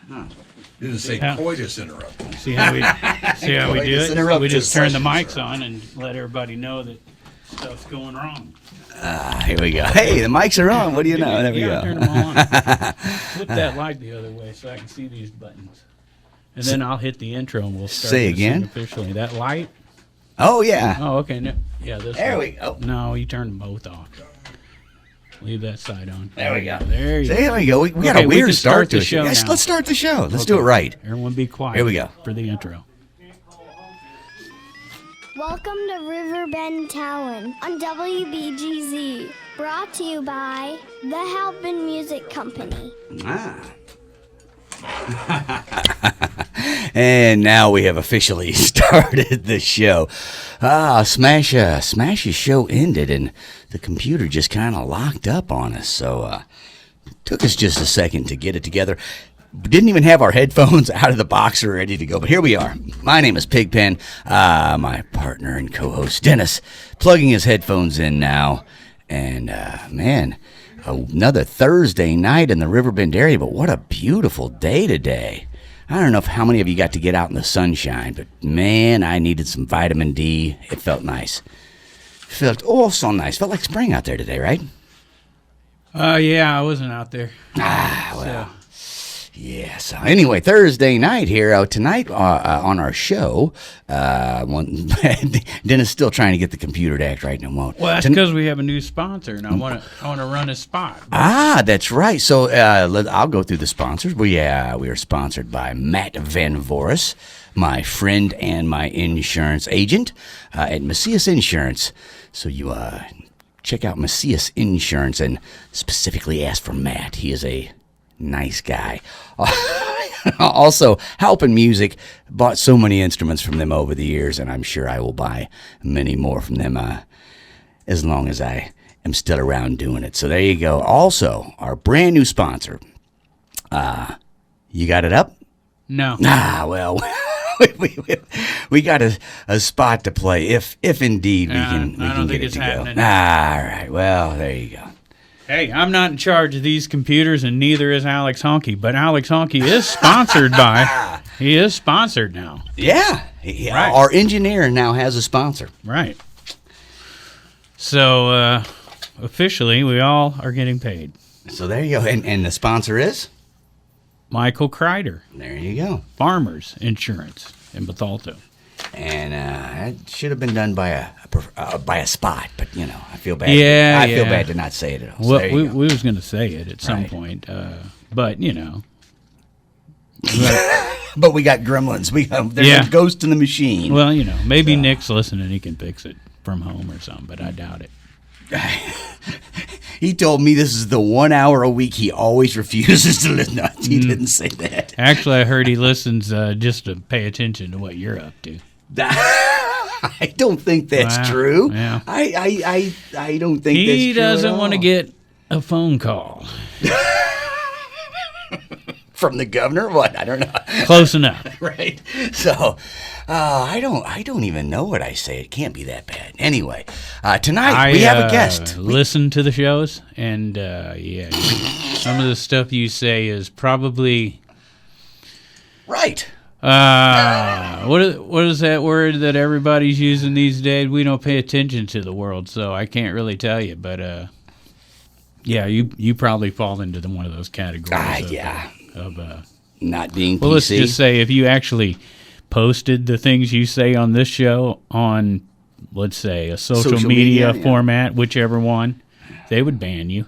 Huh. Didn't say coitus interruptus. See how we do it? We just turn the mics sir. on and let everybody know that stuff's going wrong. Here we go. Hey, the mics are on. What do you know? There we go. Turn them all on. Flip that light the other way so I can see these buttons. And then I'll hit the intro and we'll start. Say again? Officially. That light? Oh, yeah. Oh, okay. No, yeah, this There one. we go. No, you turned them both off. Leave that side on. There we go. There you go. There we go. We got Okay, a we weird can start to the it. show Yes, now. let's start the show. Let's do it right. Everyone be quiet. Here we go. For the intro. Welcome to Riverbend Talon on WBGZ. Brought to you by the Halpin Music Company. And now we have officially started the show. Smash's show ended, and the computer just kind of locked up on us. So took us just a second to get it together. Didn't even have our headphones out of the box or ready to go, but here we are. My name is Pigpen. My partner and co-host Dennis plugging his headphones in now. And man, another Thursday night in the Riverbend area, but what a beautiful day today. I don't know how many of you got to get out in the sunshine, but man, I needed some vitamin D. It felt nice. Felt so nice. Felt like spring out there today, right? Yeah, I wasn't out there. Well. Yeah, so anyway, Thursday night here, tonight on our show, Dennis still trying to get the computer to act right and it won't. Well, that's because we have a new sponsor, and I want to run a spot. That's right. So I'll go through the sponsors. We are sponsored by Matt Van Voorhis, my friend and my insurance agent at Macias Insurance. So you check out Macias Insurance and specifically ask for Matt. He is a nice guy. Also, Halpin Music, bought so many instruments from them over the years, and I'm sure I will buy many more from them as long as I am still around doing it. So there you go. Also, our brand new sponsor. You got it up? No. Well, we got a spot to play if indeed we can get it to go. Happening. All right. Well, there you go. Hey, I'm not in charge of these computers, and neither is Alex Honky. But Alex Honky is sponsored by. He is sponsored now. Yeah, Right. Our engineer now has a sponsor. Right. So officially, we all are getting paid. So there you go, and the sponsor is Michael Crider, there you go, Farmers Insurance in Bethalto. and it should have been done by a spot, but I feel bad. Yeah, I feel bad to not say it at all. So Well, there you we go. was going to say it at some Right. point, but But we got gremlins. There's a ghost in the machine. well, maybe Nick's listening. He can fix it from home or something, but I doubt it. He told me this is the 1 hour a week he always refuses to listen. No, he didn't say that. Actually, I heard he listens just to pay attention to what you're up to. I don't think that's Wow. true. Yeah. I don't think that's true. He doesn't want to get a phone call. From the governor? What? I don't know. Close enough. Right. So, I don't even know what I say. It can't be that bad. Anyway, tonight we have a guest. Listen to the shows, and some of the stuff you say is probably Right. what is that word that everybody's using these days? We don't pay attention to the world, so I can't really tell you. But you probably fall into one of those categories. Of not being PC. well, let's just say if you actually posted the things you say on this show on, let's say, a social media format, whichever one, they would ban you.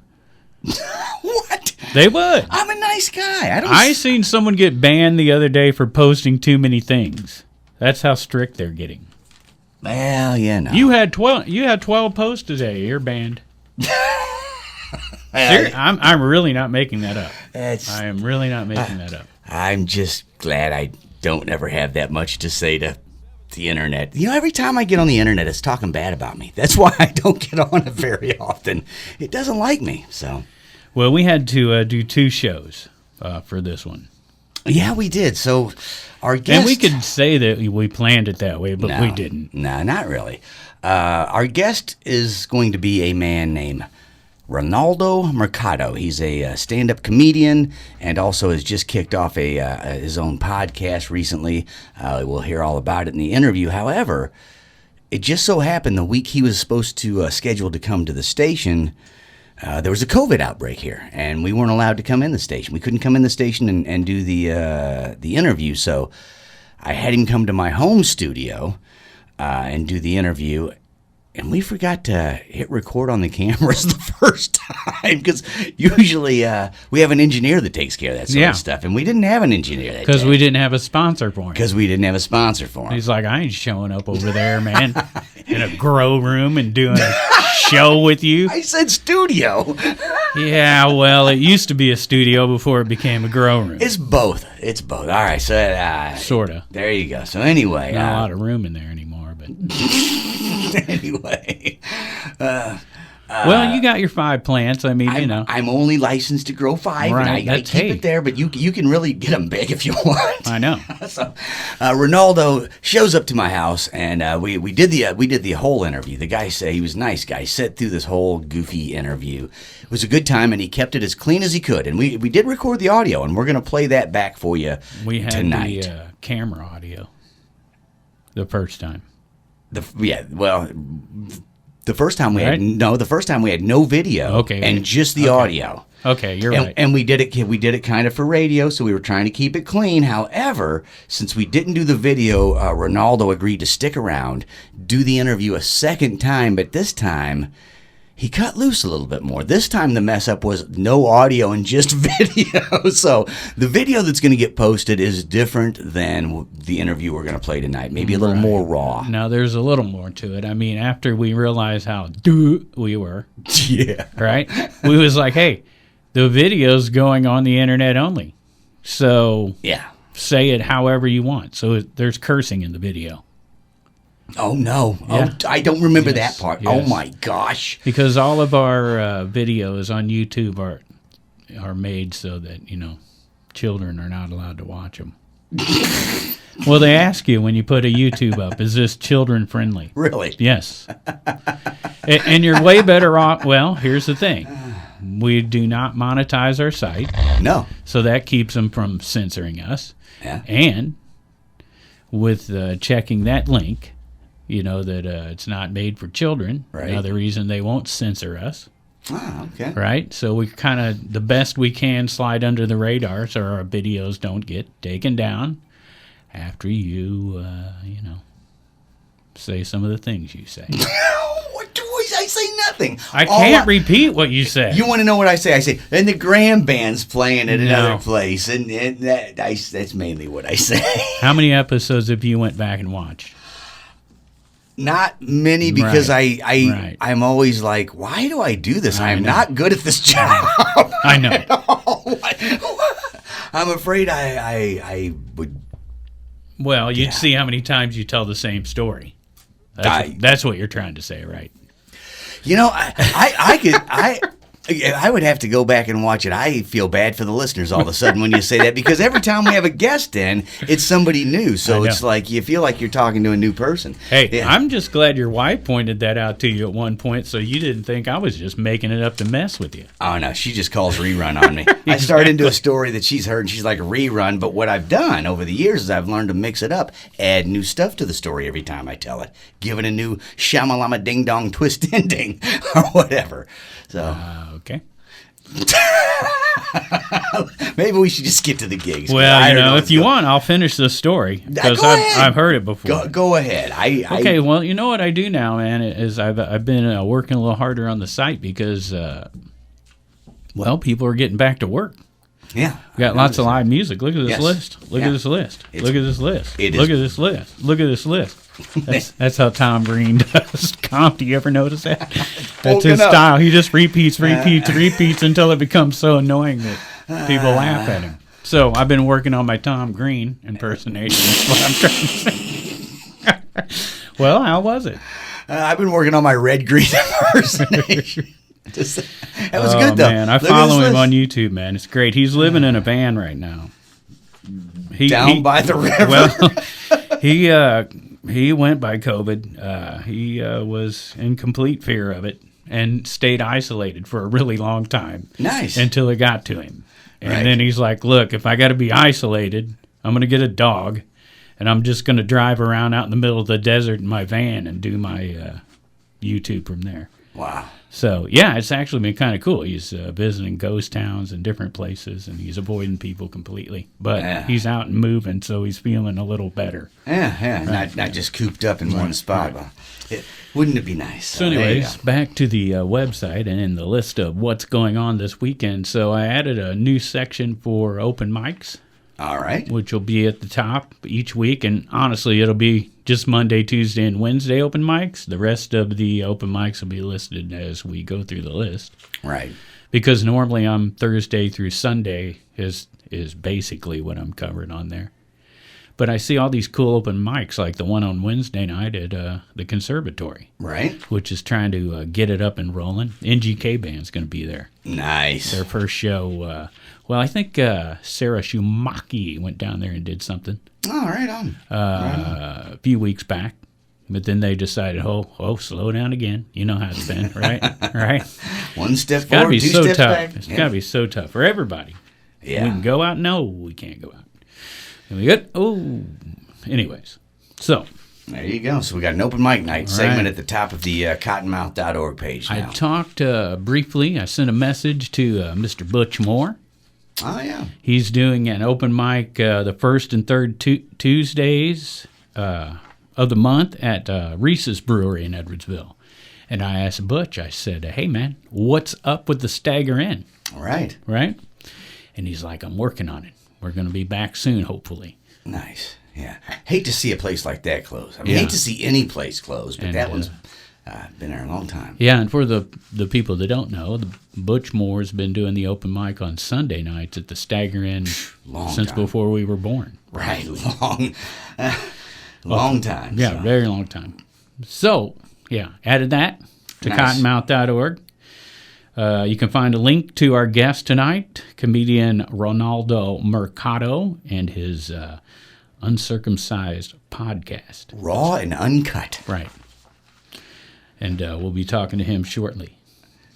What? They would. I'm a nice guy. I seen someone get banned the other day for posting too many things. That's how strict they're getting. Well, You had 12. You had 12 posts today. You're banned. I'm really not making that up. I am really not making that up. I'm just glad I don't ever have that much to say to the internet. Every time I get on the internet, it's talking bad about me. That's why I don't get on it very often. It doesn't like me. So, well, we had to do 2 shows for this one. Yeah, we did. So, our guest... And we could say that we planned it that way, but we didn't. No, not really. Our guest is going to be a man named Ronaldo Mercado. He's a stand-up comedian and also has just kicked off his own podcast recently. We'll hear all about it in the interview. However, it just so happened the week he was supposed to scheduled to come to the station, there was a COVID outbreak here, and we weren't allowed to come in the station. We couldn't come in the station and do the interview, so I had him come to my home studio and do the interview. And we forgot to hit record on the cameras the first time because usually we have an engineer that takes care of that sort of stuff. And we didn't have an engineer that day. Because we didn't have a sponsor for him. Because we didn't have a sponsor for him. He's like, I ain't showing up over there, man, in a grow room and doing a show with you. I said studio. Yeah, well, it used to be a studio before it became a grow room. It's both. It's both. All right. So sort of. There you go. So anyway. Not a lot of room in there anymore, but... Anyway, well, you got your 5 plants. I mean, I'm only licensed to grow 5, right, and I keep it there. But you can really get them big if you want. I know. So, Ronaldo shows up to my house, and we did the whole interview. The guy said he was a nice guy. Sat through this whole goofy interview. It was a good time, and he kept it as clean as he could. And we did record the audio, and we're going to play that back for you we had tonight. The camera audio the first time. The first time we had no video, and just the audio. Okay, you're right. And we did it kind of for radio, so we were trying to keep it clean. However, since we didn't do the video, Ronaldo agreed to stick around, do the interview a second time, but this time he cut loose a little bit more. This time the mess up was no audio and just video. So the video that's going to get posted is different than the interview we're going to play tonight. Maybe a little more raw. Now, there's a little more to it. I mean, after we realized how we were, right? We was like, hey, the video's going on the internet only. So say it however you want. So there's cursing in the video. Oh, no. Yeah. Oh, I don't remember that part. Yes. Oh, my gosh. Because all of our videos on YouTube are made so that, children are not allowed to watch them. Well, they ask you when you put a YouTube up, is this children friendly? Really? Yes. And you're way better off. Well, here's the thing. We do not monetize our site. No. So that keeps them from censoring us. Yeah. And with checking that link, that it's not made for children. Right. Another reason they won't censor us. Oh, okay. Right? So we kind of, the best we can, slide under the radar so our videos don't get taken down after you, say some of the things you say. What do I say? Nothing. I can't repeat what you say. You want to know what I say? I say, and the Graham Band's playing at another place, and that's mainly what I say. How many episodes have you went back and watched? Not many, because I'm always like, why do I do this? I'm not good at this job. I know. I'm afraid I would. Well, you'd see how many times you tell the same story. That's what you're trying to say, right? I would have to go back and watch it. I feel bad for the listeners all of a sudden when you say that, because every time we have a guest in, it's somebody new. So it's like you feel like you're talking to a new person. Hey, I'm just glad your wife pointed that out to you at one point, so you didn't think I was just making it up to mess with you. Oh, no. She just calls rerun on me. I start into a story that she's heard, and she's like, rerun. But what I've done over the years is I've learned to mix it up, add new stuff to the story every time I tell it, give it a new shamalama ding-dong twist ending or whatever. So... Okay. Maybe we should just get to the gigs. Well, if you want, I'll finish the story because I've heard it before. Go ahead. Okay. Well, you know what I do now, man, is I've been working a little harder on the site because, people are getting back to work. Yeah. We got lots of live music. Look at this list. Look at this list. Look at this list. Look at this list. Look at this list. That's how Tom Green does comp. Do you ever notice that? That's his style. He just repeats until it becomes so annoying that people laugh at him. So I've been working on my Tom Green impersonation. That's what I'm trying to say. Well, how was it? I've been working on my Red Green impersonation. That was good, though. Man, I follow him on YouTube, man. It's great. He's living in a van right now. By the river. Well, he went by COVID. He was in complete fear of it, and stayed isolated for a really long time. Nice. Until it got to him. And Right. then he's like, look, if I got to be isolated, I'm going to get a dog, and I'm just going to drive around out in the middle of the desert in my van and do my YouTube from there. Wow. So, yeah, it's actually been kind of cool. He's visiting ghost towns and different places, and he's avoiding people completely. But he's out and moving, so he's feeling a little better. Yeah. Right. Not just cooped up in one spot. Well, wouldn't it be nice? So anyways, back to the website and in the list of what's going on this weekend. So I added a new section for open mics. All right. Which will be at the top each week. And honestly, it'll be just Monday, Tuesday, and Wednesday open mics. The rest of the open mics will be listed as we go through the list. Right. Because normally I'm Thursday through Sunday is basically what I'm covering on there. But I see all these cool open mics, like the one on Wednesday night at the Conservatory. Right. Which is trying to get it up and rolling. NGK Band's going to be there. Nice. Their first show. Well, I think Sarah Schumaki went down there and did something. Oh, right on. A few weeks back. But then they decided, slow down again. You know how it's been, right? Right? One step It's gotta forward, be two so steps tough. back. It's got to be so tough for everybody. Yeah. We can go out? No, we can't go out. And we got, anyways. So. There you go. So we got an open mic night segment at the top of the cottonmouth.org page now. I talked briefly. I sent a message to Mr. Butch Moore. Oh, yeah. He's doing an open mic the first and third Tuesdays of the month at Reese's Brewery in Edwardsville. And I asked Butch, I said, hey, man, what's up with the Stagger Inn? Right. Right? And he's like, I'm working on it. We're going to be back soon, hopefully. Nice. Yeah. Hate to see a place like that close. I mean, hate to see any place close, but that one's been there a long time. Yeah, and for the people that don't know, the Butch Moore's been doing the open mic on Sunday nights at the Stagger Inn since before we were born. Right. Long time. Yeah, very long time. So, added that to cottonmouth.org. You can find a link to our guest tonight, comedian Ronaldo Mercado, and his Uncircumcised podcast. Raw and uncut. Right. And we'll be talking to him shortly.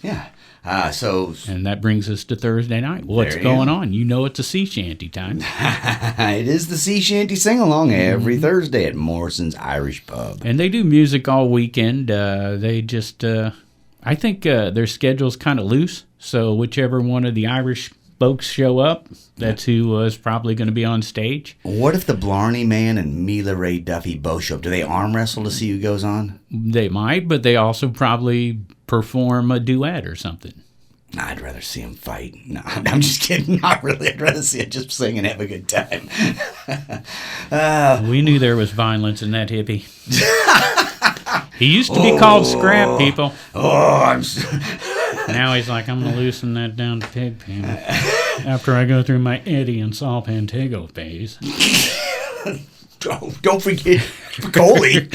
Yeah. And that brings us to Thursday night. What's going on? You know it's a sea shanty time. It is the sea shanty sing-along every Thursday at Morrison's Irish Pub. And they do music all weekend. They just... I think their schedule's kind of loose, so whichever one of the Irish folks show up, that's who is probably going to be on stage. What if the Blarney Man and Mila Ray Duffy both show up? Do they arm wrestle to see who goes on? They might, but they also probably perform a duet or something. I'd rather see them fight. No, I'm just kidding. Not really. I'd rather see it just sing and have a good time. We knew there was violence in that hippie. He used to be called Scrap People. Now he's like, I'm going to loosen that down to Pigpen after I go through my Eddie and Saul Pantego phase. Don't forget Coley.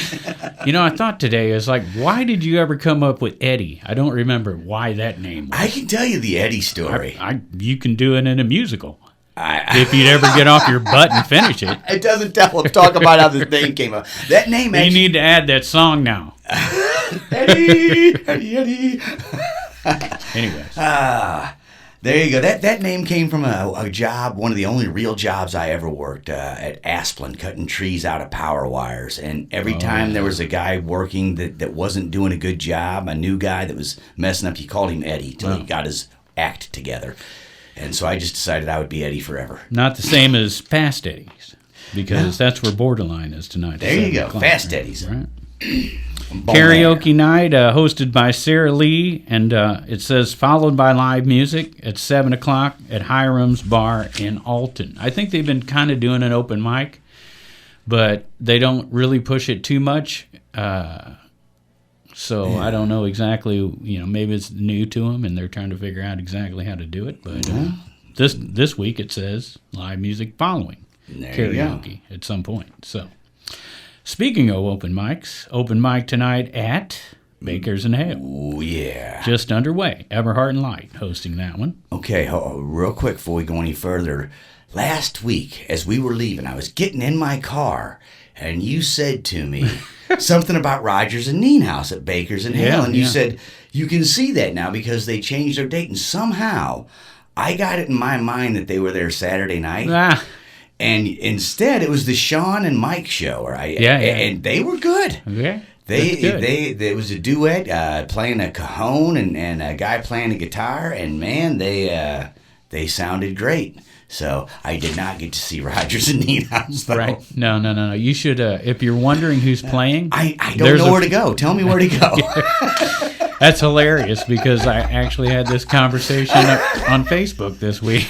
I thought today, why did you ever come up with Eddie? I don't remember why that name was. I can tell you the Eddie story. You can do it in a musical. If you'd ever get off your butt and finish it. It doesn't talk about how the name came up. That name actually... You need to add that song now. Eddie. Anyways. There you go. That name came from a job, one of the only real jobs I ever worked at Asplin, cutting trees out of power wires. And every time there was a guy working that wasn't doing a good job, a new guy that was messing up, he called him Eddie till he got his act together. And so I just decided I would be Eddie forever. Not the same as Fast Eddie's, because that's where Borderline is tonight. There you go. Fast Eddie's. Right. Karaoke night hosted by Sarah Lee, and it says followed by live music at 7 o'clock at Hiram's Bar in Alton. I think they've been kind of doing an open mic, but they don't really push it too much. So I don't know exactly, maybe it's new to them and they're trying to figure out exactly how to do it. But this week it says live music following karaoke at some point. So speaking of open mics, open mic tonight at Bakers and Hale. Oh, yeah. Just underway. Everhart and Light hosting that one. Okay, real quick before we go any further. Last week, as we were leaving, I was getting in my car, and you said to me something about Rogers and Nienhaus at Baker's and Hale, and you said, you can see that now because they changed their date, and somehow I got it in my mind that they were there Saturday night. And instead, it was the Sean and Mike show, right? And they were good. Okay. There was a duet playing a cajon and a guy playing a guitar, and man, they sounded great. So I did not get to see Rogers and Nienhaus, though. Right? No. You should. If you're wondering who's playing, I don't know where to go. Tell me where to go. That's hilarious because I actually had this conversation on Facebook this week.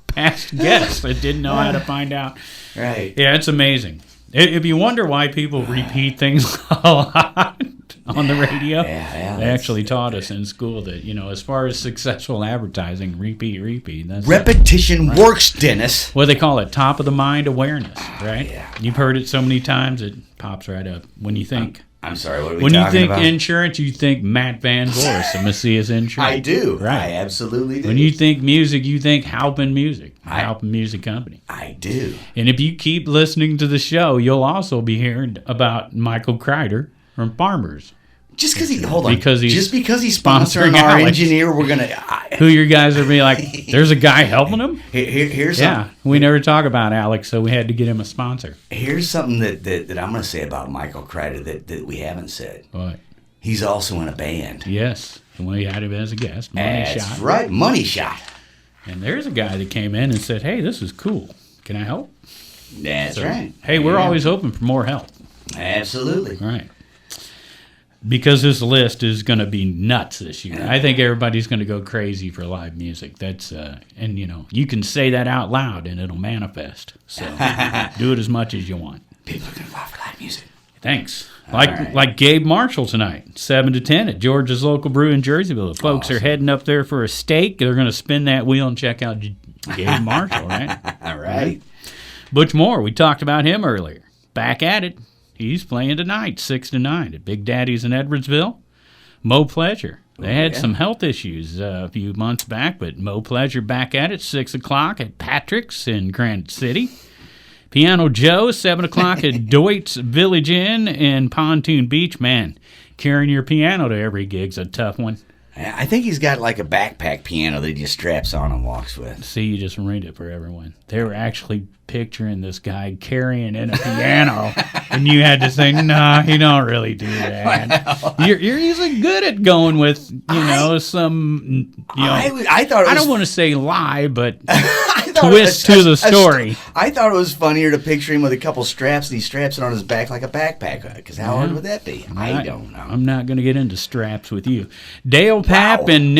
Past guests that didn't know how to find out. Right. Yeah, it's amazing. If you wonder why people repeat things a lot on the radio, they actually taught us in school that, as far as successful advertising, repeat. That's repetition works, Dennis. Well, they call it top of the mind awareness, right? Yeah. You've heard it so many times it pops right up. When you think... I'm sorry, what are we when talking you think about? insurance, you think Matt Van Voorhis of Macias Insurance. I do. Right. I absolutely do. When you think music, you think Halpin Music, Halpin Music Company. I do. And if you keep listening to the show, you'll also be hearing about Michael Crider from Farmers. Just because he's sponsoring sponsoring our Alex. engineer, we're gonna. Who your guys are being like? There's a guy helping him. Here's we never talk about Alex, so we had to get him a sponsor. Here's something that I'm gonna say about Michael Crider that we haven't said. What? He's also in a band. Yes, we had him as a guest. That's right, Money Shot. And there's a guy that came in and said, "Hey, this is cool. Can I help?" That's right. Hey, we're always open for more help. Absolutely. Right. Because this list is going to be nuts this year. I think everybody's going to go crazy for live music. That's and you can say that out loud and it'll manifest. So do it as much as you want. People are going to go out for live music. Thanks. Like Gabe Marshall tonight, 7 to 10 at George's local brew in Jerseyville. The folks are heading up there for a steak. They're going to spin that wheel and check out Gabe Marshall, right? All right. Butch Moore, we talked about him earlier. Back at it. He's playing tonight, 6 to 9 at Big Daddy's in Edwardsville. Mo Pleasure. They had some health issues a few months back, but Mo Pleasure back at it, 6 o'clock at Patrick's in Granite City. Piano Joe, 7 o'clock at Doit's Village Inn in Pontoon Beach. Man, carrying your piano to every gig's a tough one. I think he's got like a backpack piano that he just straps on and walks with. See, you just ruined it for everyone. They were actually picturing this guy carrying in a piano, and you had to say, "No, he don't really do that." You're usually good at going with, some, I thought it was, I don't want to say lie, but twist to the story. I thought it was funnier to picture him with a couple straps, and he straps it on his back like a backpack. Because how hard would that be? I don't know. I'm not going to get into straps with you. Dale Papp and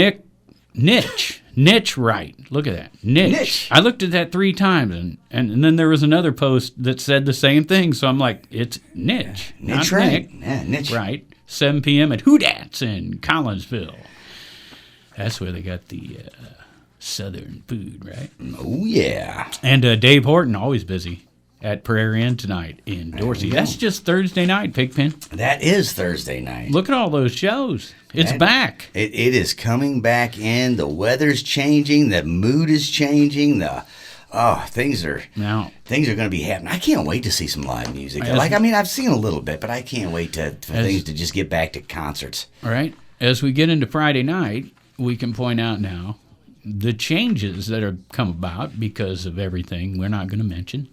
Niche Wright. Look at that. Niche. I looked at that 3 times, and then there was another post that said the same thing. So I'm like, it's Niche. Niche not Wright. Nick. Yeah, Niche. Right. 7 p.m. at Hoodats in Collinsville. That's where they got the Southern food, right? Oh, yeah. And Dave Horton, always busy at Prairie Inn tonight in Dorsey. That's just Thursday night, Pigpen. That is Thursday night. Look at all those shows. It's back. It is coming back in. The weather's changing. The mood is changing. Things are going to be happening. I can't wait to see some live music. I've seen a little bit, but I can't wait for things to just get back to concerts. All right. As we get into Friday night, we can point out now the changes that have come about because of everything we're not going to mention.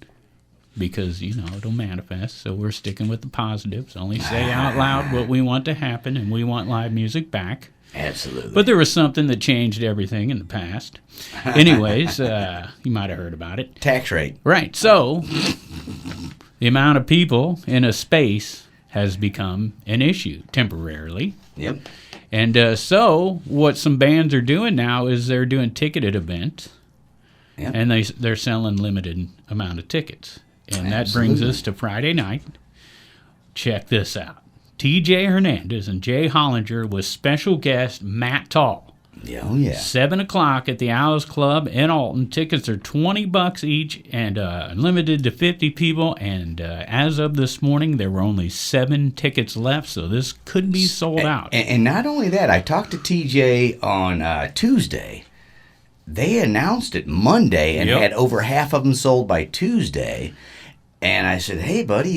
Because, it'll manifest, so we're sticking with the positives. Only say out loud what we want to happen, and we want live music back. Absolutely. But there was something that changed everything in the past. Anyways, you might have heard about it. Tax rate. Right. So, the amount of people in a space has become an issue temporarily. Yep. And so, what some bands are doing now is they're doing ticketed events, and they're selling limited amount of tickets. And that brings us to Friday night. Check this out. TJ Hernandez and Jay Hollinger with special guest Matt Taul. Oh, yeah. 7 o'clock at the Owls Club in Alton. Tickets are $20 each and limited to 50 people. And as of this morning, there were only 7 tickets left, so this could be sold out. And not only that, I talked to TJ on Tuesday. They announced it Monday and had over half of them sold by Tuesday. And I said, "Hey, buddy,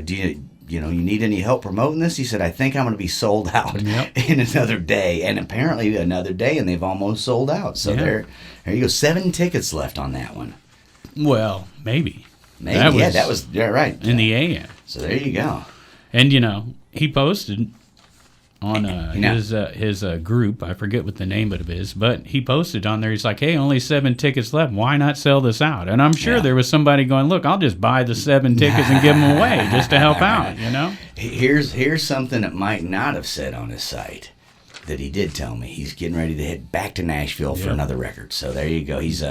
do you need any help promoting this?" He said, "I think I'm going to be sold out in another day," and apparently another day, and they've almost sold out. So there you go. 7 tickets left on that one. Well, maybe. That was right in the AM. So there you go. And he posted on his group. I forget what the name of it is, but he posted on there. He's like, "Hey, only 7 tickets left. Why not sell this out?" And I'm sure there was somebody going, "Look, I'll just buy the 7 tickets and give them away just to help out." Here's something that Mike not have said on his site that he did tell me. He's getting ready to head back to Nashville for another record. So there you go. He's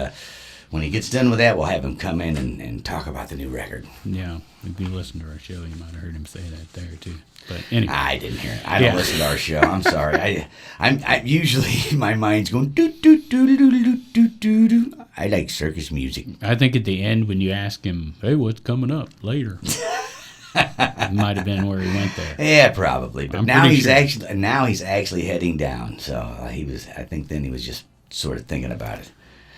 when he gets done with that, we'll have him come in and talk about the new record. Yeah, if you listen to our show, you might have heard him say that there too. But anyway, I didn't hear it. I don't listen to our show. I'm sorry. I'm usually my mind's going do do do do do do do do. I like circus music. I think at the end when you ask him, "Hey, what's coming up later?" It might have been where he went there. Yeah, probably. But now he's actually heading down. So I think then he was just sort of thinking about it.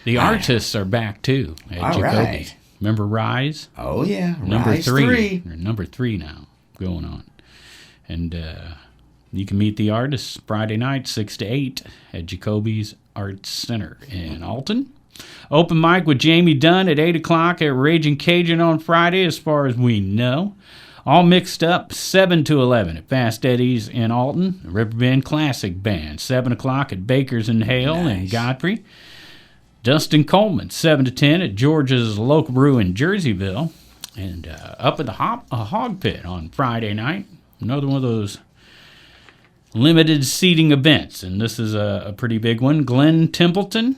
The artists are back too at Jacoby. Right. Remember Rise? Oh yeah, number Rise 3. Or number 3 now going on, and you can meet the artists Friday night 6 to 8 at Jacoby's Arts Center in Alton. Open mic with Jamie Dunn at 8 o'clock at Raging Cajun on Friday, as far as we know. All mixed up 7 to 11 at Fast Eddie's in Alton. Riverbend Classic Band 7 o'clock at Baker's in Hale and Godfrey. Dustin Coleman, 7 to 10 at George's Local Brew in Jerseyville. And up at the Hawg Pit on Friday night. Another one of those limited seating events. And this is a pretty big one. Glen Templeton,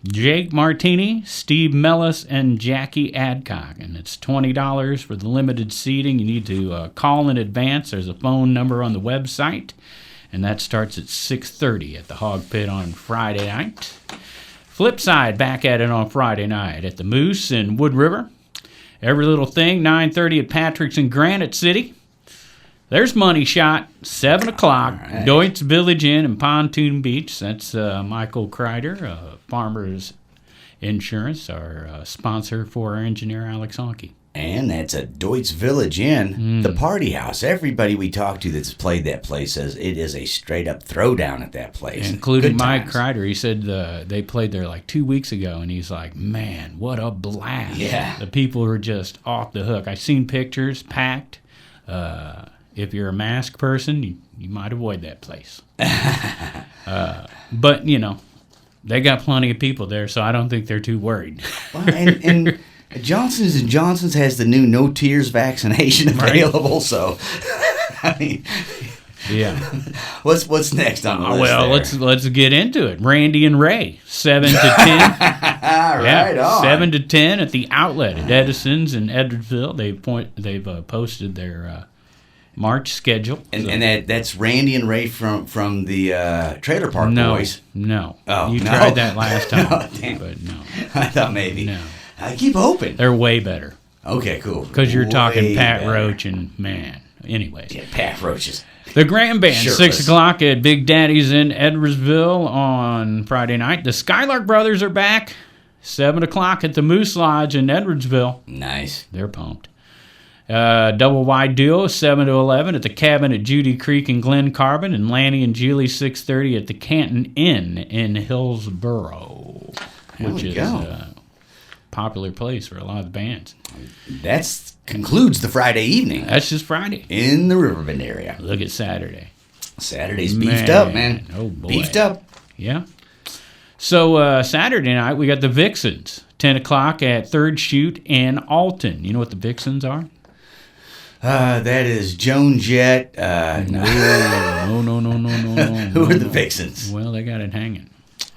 Jake Martini, Steve Mellas, and Jackie Adcock. And it's $20 for the limited seating. You need to call in advance. There's a phone number on the website. And that starts at 6:30 at the Hawg Pit on Friday night. Flipside back at it on Friday night at the Moose in Wood River. Every Little Thing, 9:30 at Patrick's in Granite City. There's Money Shot, 7 o'clock, right. Doit's Village Inn in Pontoon Beach. That's Michael Crider, Farmers Insurance, our sponsor for our engineer, Alex Honke. And that's at Doit's Village Inn, the party house. Everybody we talk to that's played that place says it is a straight-up throwdown at that place. Including Mike Crider. He said they played there like 2 weeks ago, and he's like, man, what a blast. Yeah. The people were just off the hook. I've seen pictures, packed. If you're a mask person, you might avoid that place. But, they got plenty of people there, so I don't think they're too worried. Well, and Johnson's & Johnson's has the new no tears vaccination available, right. So I mean, yeah. What's next on the list? Well, there? let's get into it. Randy and Ray, 7 to 10. Right on. 7 to 10 at the Outlet at Edison's in Edwardsville. They've posted their March schedule. And that's Randy and Ray from the Trailer Park Boys. No. Oh, you no. tried that last time. Oh, damn. But no. I thought maybe. No. I keep hoping. They're way better. Okay, cool. Because you're talking Pat better. Roach and, man. Anyways. Yeah, Pat Roaches. The Grand Band, Sure 6 is. o'clock at Big Daddy's in Edwardsville on Friday night. The Skylark Brothers are back. 7 o'clock at the Moose Lodge in Edwardsville. Nice. They're pumped. Double wide duo, 7 to 11 at the Cabin at Judy Creek in Glen Carbon, and Lanny and Julie, 6:30 at the Canton Inn in Hillsboro, which is a popular place for a lot of the bands. That concludes the Friday evening. That's just Friday. In the Riverbend area. Look at Saturday. Saturday's beefed up, man. Oh, boy. Beefed up. Yeah. So Saturday night, we got the Vixens, 10 o'clock at Third Chute in Alton. You know what the Vixens are? That is Joan Jett. No. Who are the Vixens? Well, they got it hanging.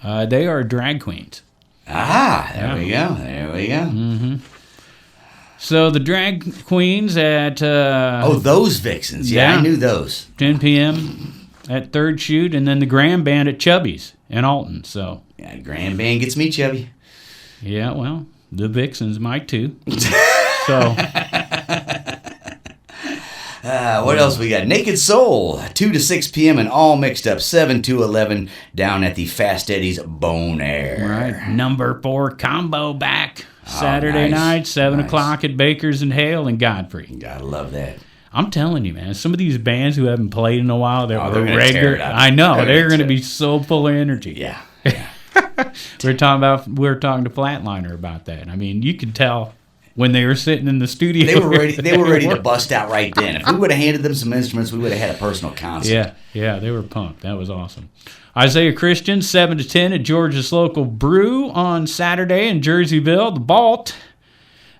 They are drag queens. There we go. There we go. Mm-hmm. So the drag queens at... those Vixens. Yeah, I knew those. 10 p.m. at Third Chute, and then the Grand Band at Chubby's in Alton. So Yeah, Grand Band gets me chubby. yeah, well, the Vixens might too. So... What else we got? Naked Soul, 2 to 6 p.m. and all mixed up, 7 to 11 down at the Fast Eddie's Bone Air. Right. Number 4 combo back. Saturday nice. night, 7 Nice. o'clock at Baker's and Hale and Godfrey. Gotta love that. I'm telling you, man, some of these bands who haven't played in a while, they're gonna tear regular. it up. I know, They're they're gonna going to tear be so full of energy. Yeah. We were talking to Flatliner about that. I mean, you could tell when they were sitting in the studio. They were ready to bust out right then. If we would have handed them some instruments, we would have had a personal concert. Yeah, they were pumped. That was awesome. Isaiah Christian, 7 to 10 at Georgia's local Brew on Saturday in Jerseyville. The Vault,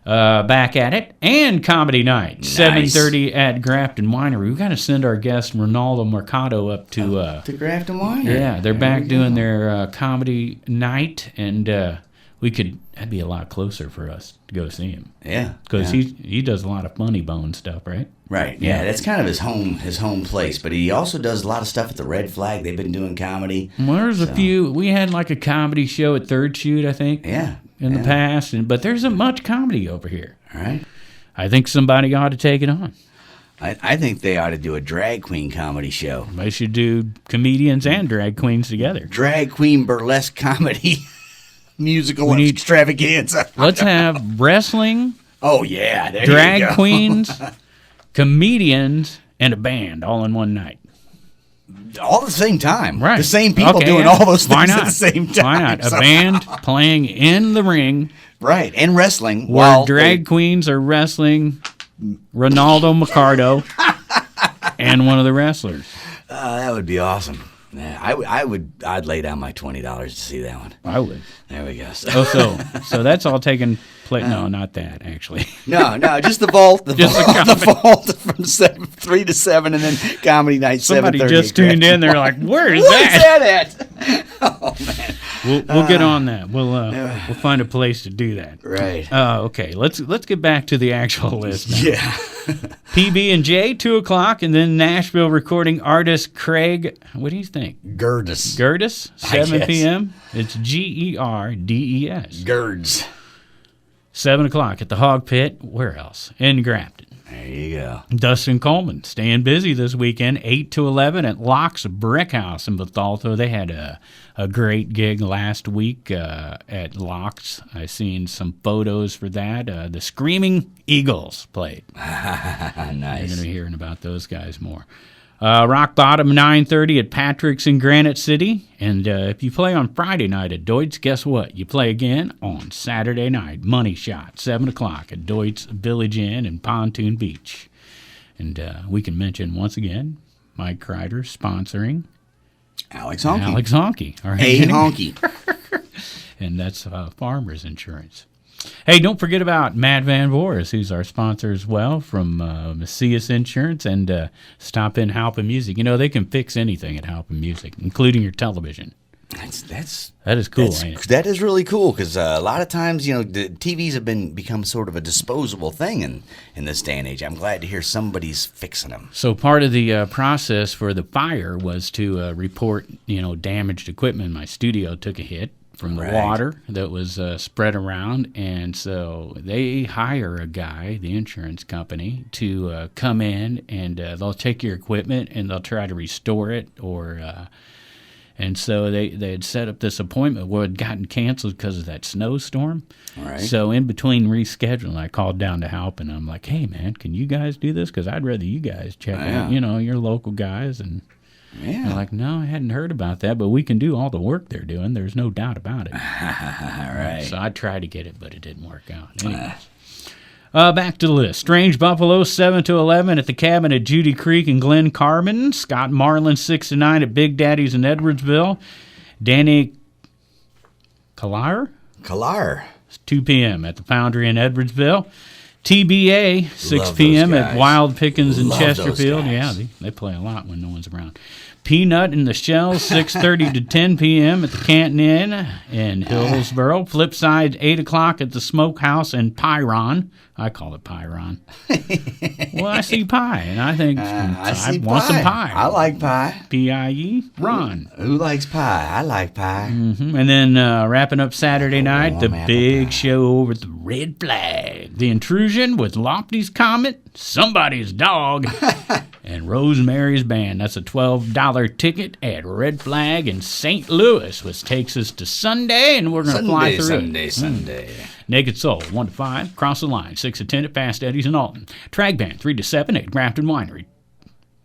back at it. And Comedy Night, Nice. 7:30 at Grafton Winery. We've got to send our guest Ronaldo Mercado up to... To Grafton Winery. yeah, they're There back we doing go. their Comedy Night, and that'd be a lot closer for us to go see him. Yeah. Because yeah. he does a lot of funny bone stuff, right? Right. Yeah, that's kind of his home place. But he also does a lot of stuff at the Red Flag. They've been doing comedy. Well, there's a few. We had like a comedy show at Third Shoot, I think. Yeah. In the past, but there isn't much comedy over here. All right. I think somebody ought to take it on. I think they ought to do a drag queen comedy show. They should do comedians and drag queens together. Drag queen burlesque comedy musical We need- extravaganza. Let's have wrestling, Oh yeah, there you drag go. queens, comedians, and a band all in one night. all at the same time. Right. The same people Okay, doing yeah. all those Why things not? at the same time. Why not? A So- band playing in the ring Right, and wrestling. where while drag queens are wrestling Ronaldo Mercado and one of the wrestlers. that would be awesome. Yeah, I'd lay down my $20 to see that one. I would. There we go. So that's all taken place. No, not that actually. No, just the vault. Just The vault from 3 to 7, and then comedy night. Somebody 7:30 just at tuned Grafton. in. They're like, "Where is Where's that?" that at? Oh man. We'll get on that. We'll find a place to do that. Right. Okay. Let's get back to the actual list now. Yeah. PB and J, 2 o'clock, and then Nashville recording artist Craig. What do you think? Gerdus. Gerdes, I 7 guess. p.m. It's Gerdes. Gerds. 7 o'clock at the Hawg Pit. Where else? In Grafton. There you go. Dustin Coleman staying busy this weekend, 8 to 11 at Locke's Brick House in Bethalto. They had a great gig last week at Locke's. I seen some photos for that. The Screaming Eagles played. You're Nice. going to be hearing about those guys more. Rock Bottom, 9:30 at Patrick's in Granite City. And if you play on Friday night at Doit's, guess what? You play again on Saturday night. Money Shot, 7 o'clock at Doit's Village Inn in Pontoon Beach. And we can mention once again, Mike Crider sponsoring Alex Honky. Alex Honky. Our Hey engineer. Honky. And that's Farmers Insurance. Hey, don't forget about Matt Van Voorhis, who's our sponsor as well from Macias Insurance, and stop in Halpin Music. You know, they can fix anything at Halpin Music, including your television. That is cool, ain't it? That is really cool because a lot of times, the TVs have become sort of a disposable thing in this day and age. I'm glad to hear somebody's fixing them. So part of the process for the fire was to report, damaged equipment. My studio took a hit from the Right. water that was spread around, and so they hire a guy, the insurance company, to come in, and they'll take your equipment and they'll try to restore it, and so they had set up this appointment where it had gotten canceled because of that snowstorm. Right. So in between rescheduling, I called down to Halpin. I'm like, hey, man, can you guys do this? Because I'd rather you guys check out, your local guys. And Yeah. they're like, no, I hadn't heard about that, but we can do all the work they're doing. There's no doubt about it. All right. So I tried to get it, but it didn't work out. Anyways. Back to the list. Strange Buffalo, 7 to 11 at the Cabin at Judy Creek and Glen Carbon. Scott Marlin, 6 to 9 at Big Daddy's in Edwardsville. Danny Kalar, Kalar. 2 p.m. at the Foundry in Edwardsville. TBA, 6 Love p.m. those at guys. Wild Pickens in Love those Chesterfield. guys. Yeah, they play a lot when no one's around. Peanut and the Shells, 6:30 to 10 p.m. at the Canton Inn in Hillsboro. Flipside, 8 o'clock at the Smokehouse in Pyron. I call it Pyron. Well, I see pie, and I think I want some pie. I like pie. P-I-E, Ron. Who likes pie? I like pie. And then wrapping up Saturday night, the apple big pie. show over at the Red Flag. The Intrusion with Lofty's Comet, Somebody's Dog, and Rosemary's Band. That's a $12 ticket at Red Flag in St. Louis, which takes us to Sunday, and we're going to fly through Sunday. Naked Soul, 1 to 5, Cross the Line, 6 to 10 at Fast Eddie's in Alton. Trag Band, 3 to 7 at Grafton Winery.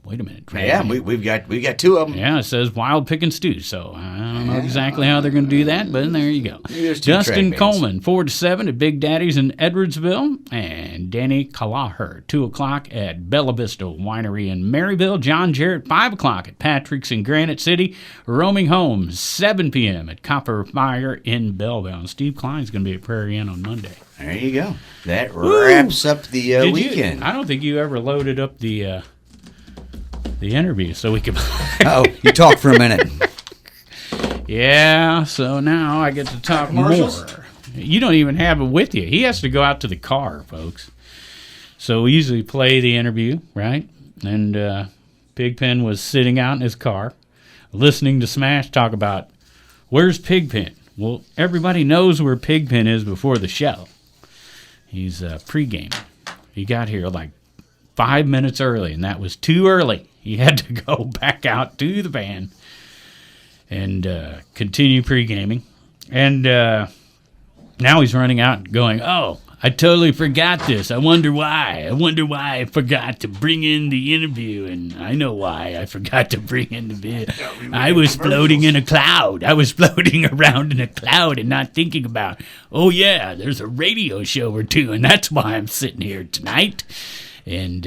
Wait a minute. Yeah, we've got two of them. Yeah, it says Wild Pick Stew, so I don't know exactly how they're going to do that, but there you go. Dustin Coleman, 4 to 7 at Big Daddy's in Edwardsville, and Danny Kalaher, 2 o'clock at Bella Vista Winery in Maryville. John Jarrett, 5 o'clock at Patrick's in Granite City. Roaming Home, 7 p.m. at Copper Fire in Belleville. And Steve Klein's going to be at Prairie Inn on Monday. There you go. That wraps up the weekend. I don't think you ever loaded up the interview so we could. Oh, you talk for a minute. Yeah, so now I get to talk more. You don't even have it with you. He has to go out to the car, folks. So we usually play the interview, right? And Pigpen was sitting out in his car listening to Smash talk about, where's Pigpen? Well, everybody knows where Pigpen is before the show. He's pre-gaming. He got here like 5 minutes early, and that was too early. He had to go back out to the van and continue pre-gaming. And now he's running out going, oh, I totally forgot this. I wonder why. I forgot to bring in the interview, and I know why I forgot to bring in the video. I was floating in a cloud. I was floating around in a cloud and not thinking about, oh, yeah, there's a radio show or two, and that's why I'm sitting here tonight. And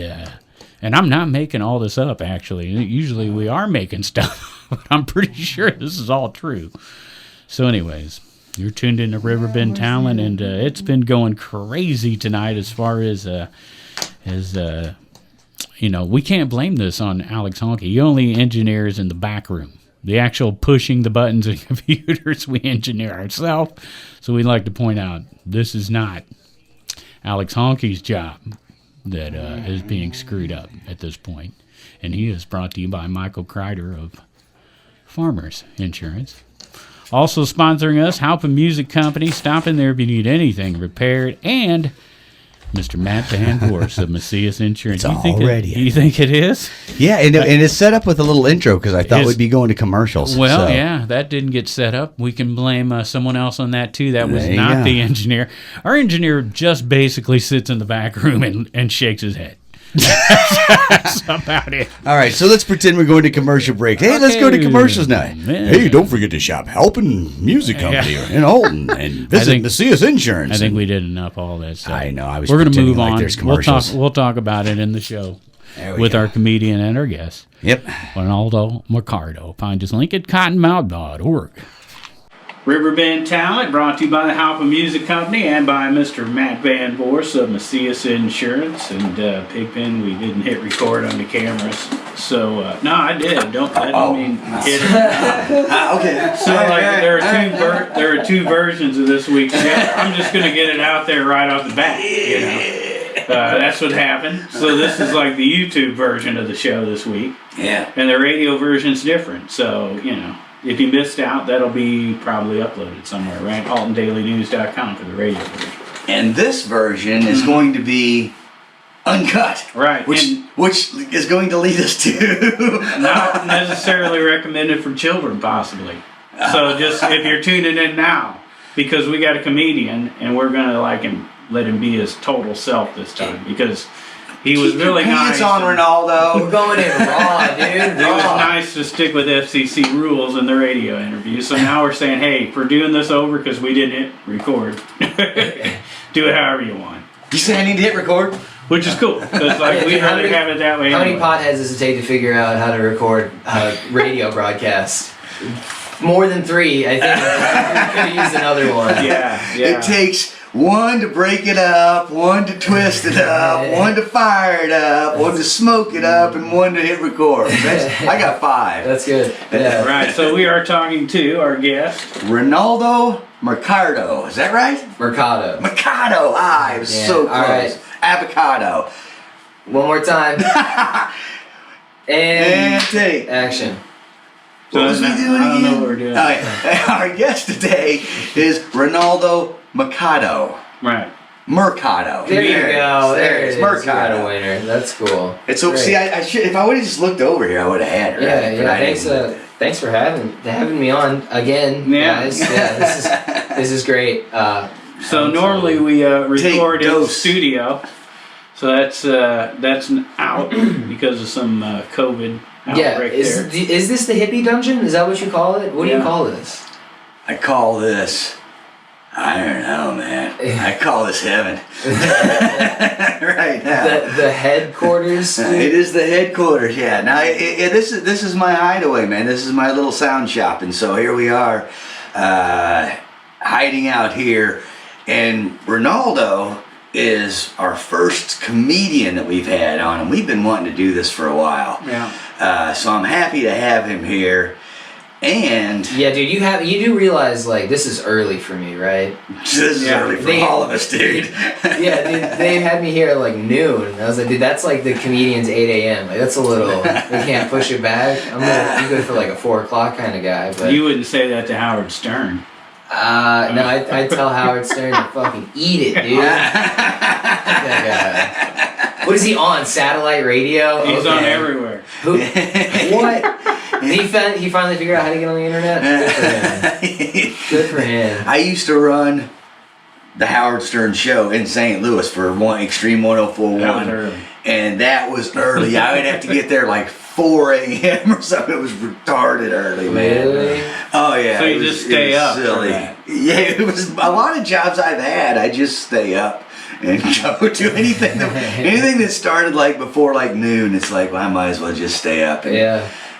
I'm not making all this up, actually. Usually we are making stuff, but I'm pretty sure this is all true. So anyways, you're tuned in to Riverbend Talent, and it's been going crazy tonight as far as we can't blame this on Alex Honke. He only engineers in the back room. The actual pushing the buttons and computers, we engineer ourselves. So we'd like to point out, this is not Alex Honke's job that is being screwed up at this point. And he is brought to you by Michael Crider of Farmers Insurance. Also sponsoring us, Halpin Music Company. Stop in there if you need anything repaired. And Mr. Matt Voorhis of Macias Insurance. It's all ready. Do you think it is? Yeah, and it's set up with a little intro because I thought we'd be going to commercials. Well, so. Yeah, that didn't get set up. We can blame someone else on that, too. That was not the engineer. Our engineer just basically sits in the back room and shakes his head. That's about it. All right, so let's pretend we're going to commercial break. Hey, let's go to commercials now. Man. Hey, don't forget to shop Halpin Music Company in Alton and visit Macias Insurance. I think we did enough of all that stuff. I know. We're going to move on. There's commercials. We'll talk about it in the show with our comedian and our guest. Yep. Ronaldo Mercado. Find his link at cottonmouth.org. Riverbend Talent, brought to you by the Halpin Music Company and by Mr. Matt Voorhis of Macias Insurance. And Pigpen, we didn't hit record on the cameras. So, no, I did. I don't mean hit it. Okay. So, there are two versions of this week. I'm just going to get it out there right off the bat, you know. That's what happened. So this is like the YouTube version of the show this week. Yeah. And the radio version's different. So, you know. If you missed out, that'll be probably uploaded somewhere, right? AltonDailyNews.com for the radio version. And this version is going to be uncut. Right. Which is going to lead us to... Not necessarily recommended for children, possibly. So just, if you're tuning in now, because we got a comedian, and we're going to let him be his total self this time, because... He was really nice. It's on Ronaldo. We're going in raw, dude. It was nice to stick with FCC rules in the radio interview. So now we're saying, hey, we're doing this over because we didn't hit record. Do it however you want. You say I need to hit record? Which is cool. Because we'd rather have it that way. How many potheads does it take to figure out how to record a radio broadcast? More than 3, I think. We could have used another one. Yeah. It takes... 1 to break it up, 1 to twist it up, 1 to fire it up, 1 to smoke it up, and 1 to hit record. I got 5. That's good. Yeah. Right, so we are talking to our guest. Ronaldo Mercado. Is that right? Mercado. It was so close. All right. Avocado. One more time. and take. Action. What was we doing again? I don't know what we're doing. Our guest today is Ronaldo Mercado. Right. Mercado. There you go. There it is. Mercado. You got a winner. That's cool. It's so, see, I should, if I would have just looked over here, I would have had it. Yeah, right? yeah. But I didn't. Thanks for having me on again, guys. Yeah, this is great. So normally we record in the dose. studio, so that's out because of some COVID outbreak there. Is this the hippie dungeon? Is that what you call it? What do you call this? I call this, I don't know, man. I call this heaven. Right now. The headquarters? It is the headquarters, yeah. Now, this is my hideaway, man. This is my little sound shop. And so here we are, hiding out here. And Ronaldo is our first comedian that we've had on. And we've been wanting to do this for a while. Yeah. So I'm happy to have him here. And yeah, dude, you do realize like this is early for me, right? this is early for all of us, dude. Yeah, dude, they had me here at like noon. I was like, dude, that's like the comedian's 8 a.m. Like that's a little. We can't push it back. I'm good for like a 4 o'clock kind of guy. But You wouldn't say that to Howard Stern. no, I tell Howard Stern to fucking eat it, dude. That guy. What is he on? Satellite radio? He's on everywhere. What? He finally figured out how to get on the internet? Good for him. I used to run the Howard Stern show in St. Louis for Extreme 104.1. That was early. And that was early. I would have to get there like 4 a.m. or something. It was retarded early, man. Really? Oh, yeah. So you just stay up for silly. that. Yeah, it was a lot of jobs I've had. I just stay up and go to anything that started like before like noon. It's like, well, I might as well just stay up. And,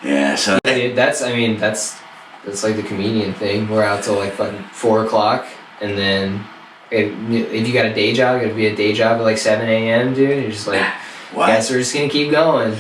yeah, so Yeah, dude, that's like the comedian thing. We're out till like fucking 4 o'clock, and then if you got a day job, you gotta be a day job at like 7 a.m., dude. You're just like, guess we're just gonna keep going.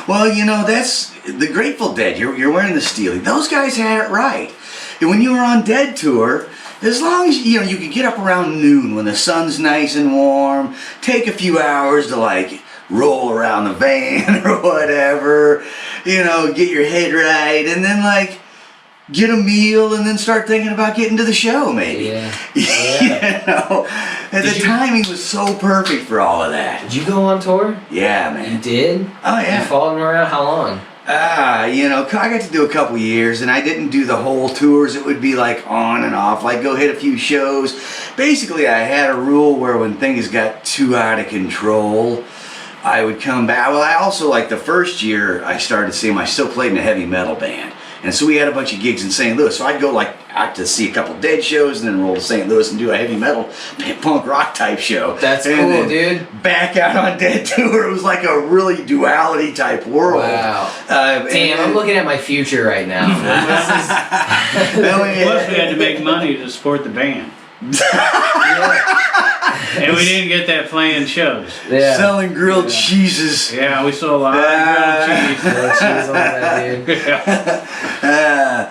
Well, you know, that's the Grateful Dead. You're wearing the Steely. Those guys had it right. And when you were on Dead tour, as long as you could get up around noon when the sun's nice and warm, take a few hours to like roll around the van or whatever, get your head right, and then like get a meal and then start thinking about getting to the show maybe. And the timing was so perfect for all of that. Did you go on tour? Yeah, man. You did? Oh, yeah. You followed them around? How long? I got to do a couple years, and I didn't do the whole tours. It would be like on and off, like go hit a few shows. Basically, I had a rule where when things got too out of control, I would come back. Well, I also, like the first year I started seeing, I still played in a heavy metal band. And so we had a bunch of gigs in St. Louis. So I'd go like out to see a couple Dead shows and then roll to St. Louis and do a heavy metal punk rock type show. That's and cool, dude. Back out on Dead tour. It was like a really duality type world. Wow. Damn, I'm looking at my future right now. Plus we had to make money to support the band. And we didn't get that playing shows. Yeah. Selling grilled cheeses. Yeah, we sold a lot of grilled cheese. Grilled cheese on that, dude.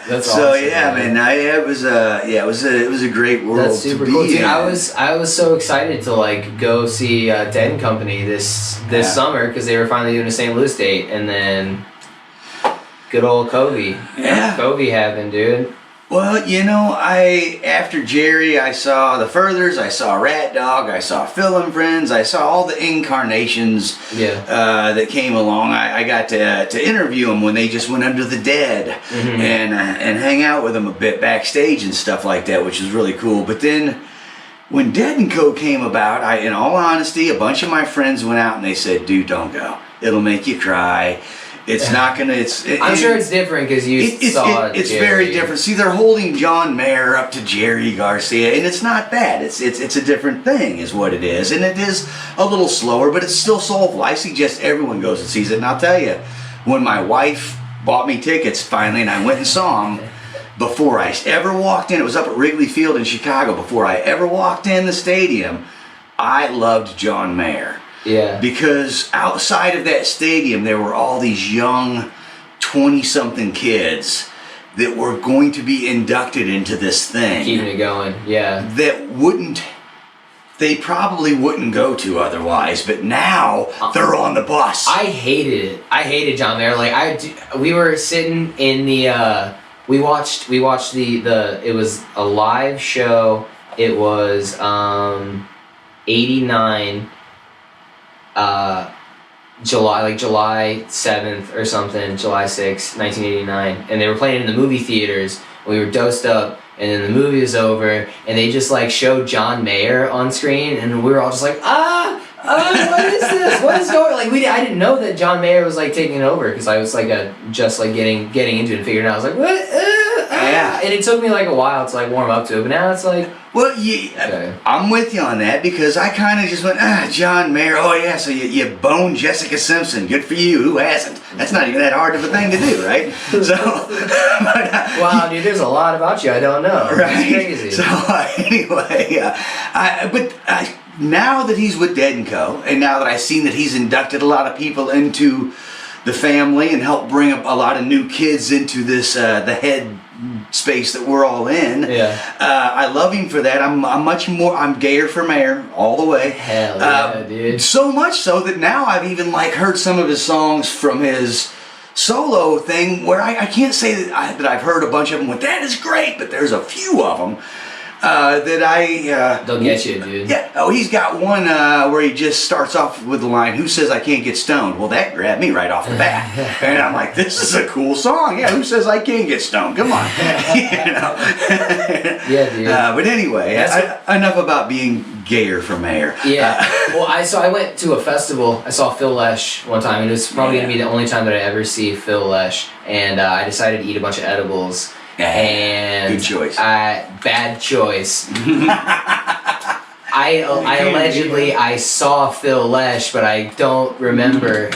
That's so awesome, man. It was a great world. That's super to cool, be dude. in. I was so excited to like go see Dead and Company this summer because they were finally doing a St. Louis date, and then good old Kobe. Yeah. Kobe happened, dude. Well, after Jerry, I saw the Furthers, I saw Rat Dog, I saw Phil and Friends, I saw all the incarnations that came along. I got to interview them when they just went under the Dead and hang out with them a bit backstage and stuff like that, which was really cool. But then when Dead & Co. came about, in all honesty, a bunch of my friends went out and they said, dude, don't go. It'll make you cry. It's not gonna. I'm sure it's different because you saw it. It's very different. See, they're holding John Mayer up to Jerry Garcia, and it's not that. It's a different thing, is what it is, and it is a little slower, but it's still soulful. I suggest everyone goes and sees it. And I'll tell you, when my wife bought me tickets finally, and I went and saw them. Before I ever walked in, it was up at Wrigley Field in Chicago. Before I ever walked in the stadium, I loved John Mayer. Yeah. Because outside of that stadium, there were all these young 20-something kids that were going to be inducted into this thing. Keeping it going, yeah. That they probably wouldn't go to otherwise, but now they're on the bus. I hated it. I hated John Mayer. We were sitting in the, we watched the it was a live show It was 89, July 7th or something, July 6th, 1989. And they were playing in the movie theaters. We were dosed up, and then the movie was over, and they just like showed John Mayer on screen, and we were all just like, what is this? What is going on? Like, I didn't know that John Mayer was like taking over, because I was like just like getting into it and figuring it out. I was like, what? Yeah. And it took me like a while to like warm up to it, but now it's like, Well, okay. I'm with you on that, because I kind of just went, John Mayer, oh yeah, so you boned Jessica Simpson, good for you, who hasn't? That's not even that hard of a thing to do, right? So, wow, dude, there's a lot about you I don't know. Right? It's crazy. So anyway, now that he's with Dead & Co., and now that I've seen that he's inducted a lot of people into the family and helped bring up a lot of new kids into this, the head space that we're all in. Yeah. I love him for that. I'm gayer for mayor all the way. Hell yeah, dude. So much so that now I've even like heard some of his songs from his solo thing, where I can't say that I've heard a bunch of them with that is great, but there's a few of them that They'll get you, dude. Yeah. Oh, he's got one where he just starts off with the line, "Who says I can't get stoned?" Well, that grabbed me right off the bat, and I'm like, "This is a cool song." Yeah. Who says I can't get stoned? Come on. You know. Yeah, dude. But anyway, enough about being gayer for mayor. Yeah. Well, I went to a festival. I saw Phil Lesh one time, and it was probably gonna be the only time that I ever see Phil Lesh. And I decided to eat a bunch of edibles. And good choice. Bad choice. I allegedly I saw Phil Lesh, but I don't remember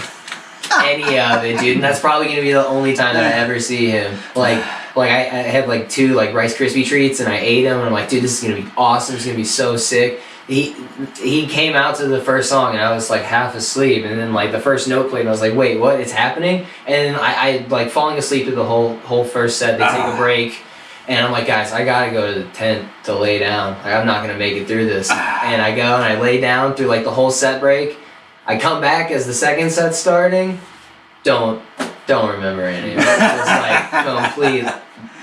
any of it, dude. And that's probably gonna be the only time that I ever see him. Like I had like 2 like Rice Krispie treats, and I ate them, and I'm like, dude, this is gonna be awesome. It's gonna be so sick. He came out to the first song, and I was like half asleep, and then like the first note played, and I was like, wait, what? It's happening? And then I like falling asleep through the whole first set. They take a break, and I'm like, guys, I gotta go to the tent to lay down. Like, I'm not gonna make it through this. And I go and I lay down through like the whole set break. I come back as the second set's starting. Don't remember any of it. It's like complete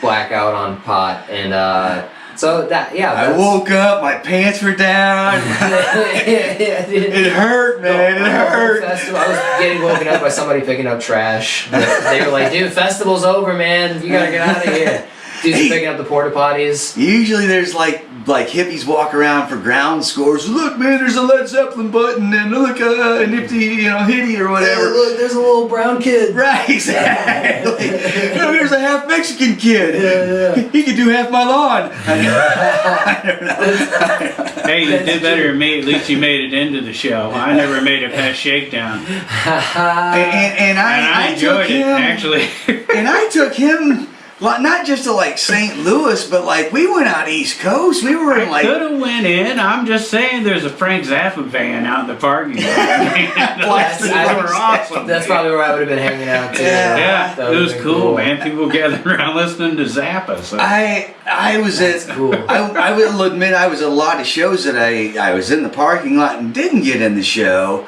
blackout on pot, and so that, yeah. I woke up, my pants were down. It hurt, man. It hurt. Festival, I was getting woken up by somebody picking up trash. They were like, dude, festival's over, man. You gotta get out of here. Dudes are picking up the porta potties. Usually there's like hippies walk around for ground scores. Look, man, there's a Led Zeppelin button, and look, a nifty, hitty or whatever. Hey, look, there's a little brown kid. Right, exactly. There's a half Mexican kid. Yeah. He could do half my lawn. I don't know. Hey, you did better than me. At least you made it into the show. I never made it past Shakedown. and I enjoyed took it, him, actually. And I took him. Well, not just to like St. Louis, but like we went out East Coast. We were in like. Could have went in. I'm just saying, there's a Frank Zappa van out in the parking lot. Those were awesome. That's probably where I would have been hanging out too. Yeah, it was cool, man. People gathered around listening to Zappa. So. I was That's at. cool. I will admit I was at a lot of shows that I was in the parking lot and didn't get in the show.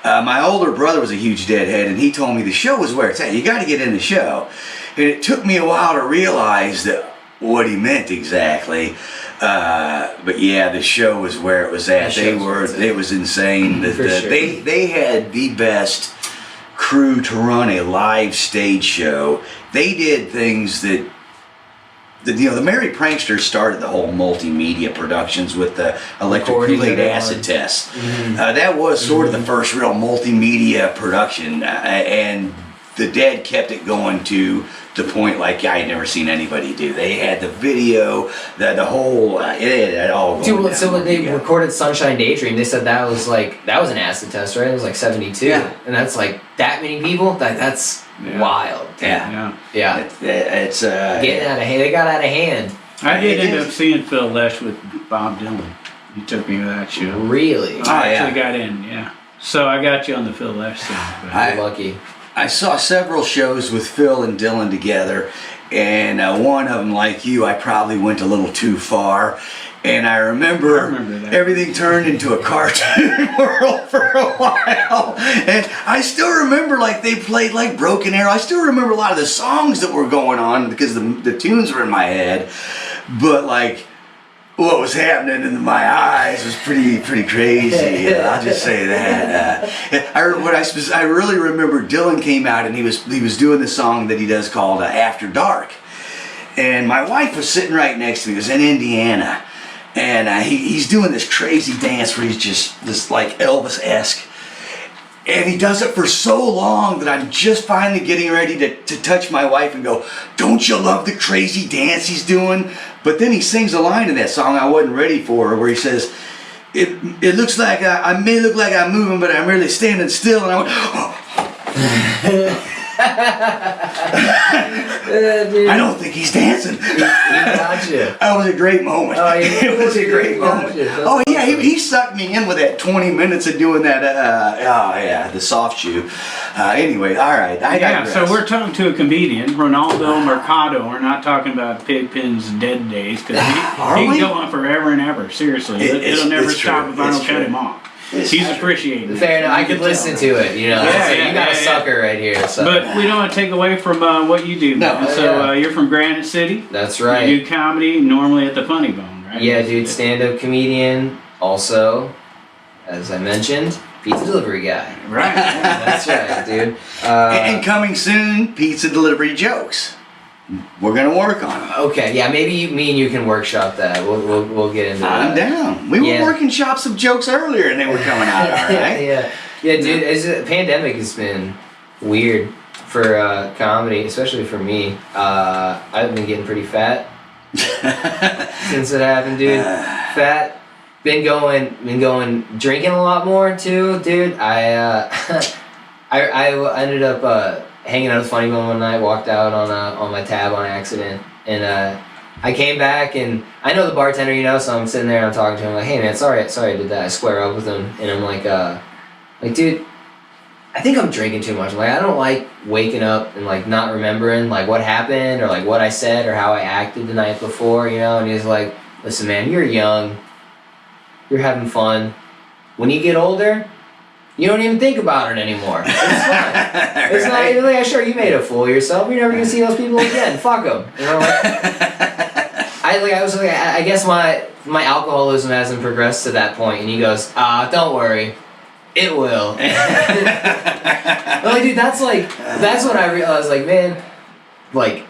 My older brother was a huge Deadhead, and he told me the show was where it's at. You got to get in the show. And it took me a while to realize what he meant exactly. But yeah, the show was where it was at. It was insane. They had the best crew to run a live stage show. They did things that the Merry Pranksters started the whole multimedia productions with the electric Kool-Aid acid test. Mm-hmm. That was sort of the first real multimedia production, and the Dead kept it going to the point like I had never seen anybody do. They had the video, the whole, it had all going Dude, down. so when they recorded Sunshine Daydream, they said that was an acid test, right? It was like 72, and that's like that many people. That's wild. Yeah. It's getting out of hand. They got out of hand. I did end up seeing Phil Lesh with Bob Dylan. He took me to that show. Really? I actually got in, yeah. So I got you on the Phil Lesh thing. You're lucky. I saw several shows with Phil and Dylan together, and one of them, like you, I probably went a little too far. And I remember that. Everything turned into a cartoon world for a while. And I still remember, like, they played, like, Broken Arrow. I still remember a lot of the songs that were going on because the tunes were in my head. But, like, what was happening in my eyes was pretty crazy. I'll just say that. I really remember Dylan came out and he was doing the song that he does called After Dark, and my wife was sitting right next to me. It was in Indiana, and he's doing this crazy dance where he's just this like Elvis-esque. And he does it for so long that I'm just finally getting ready to touch my wife and go, don't you love the crazy dance he's doing? But then he sings a line in that song I wasn't ready for, where he says, it looks like I may look like I'm moving, but I'm really standing still. And I went, oh. I don't think he's dancing. He got you. That was a great moment. Oh, it was a great moment. Oh yeah, he sucked me in with that 20 minutes of doing that. The soft shoe. Anyway, all right. I digress. So we're talking to a comedian, Ronaldo Mercado. We're not talking about Pigpen's dead days, because he can go on forever and ever. Seriously, it'll never stop if I don't cut him off. He's appreciated. Fair enough. I could listen to it, you know. So you got a sucker right here. So. But we don't want to take away from what you do. No. So you're from Granite City. That's right. You do comedy normally at the Funny Bone, right? Yeah, dude. Stand-up comedian. Also, as I mentioned, pizza delivery guy. Right. That's right, dude. And coming soon, pizza delivery jokes. We're gonna work on them. Okay, yeah, maybe me and you can workshop that. We'll get into that. I'm down. We were working shop some jokes earlier, and they were coming out all right. yeah, dude. Pandemic has been weird for comedy, especially for me. I've been getting pretty fat since it happened, dude. Fat. Been going drinking a lot more too, dude. I ended up hanging out with Funny Bone one night, walked out on my tab on accident, and I came back, and I know the bartender, you know, so I'm sitting there and I'm talking to him like, hey man, sorry I did that. I square up with him, and I'm like dude, I think I'm drinking too much. Like I don't like waking up and like not remembering like what happened or like what I said or how I acted the night before, you know. And he's like, listen man, you're young, you're having fun. When you get older, you don't even think about it anymore. It's fine. It's not even like, sure, you made a fool of yourself. You're never gonna see those people again. Fuck them. You know, I guess my alcoholism hasn't progressed to that point. And he goes, don't worry, it will. Like, dude, that's when I realized, like, man, like,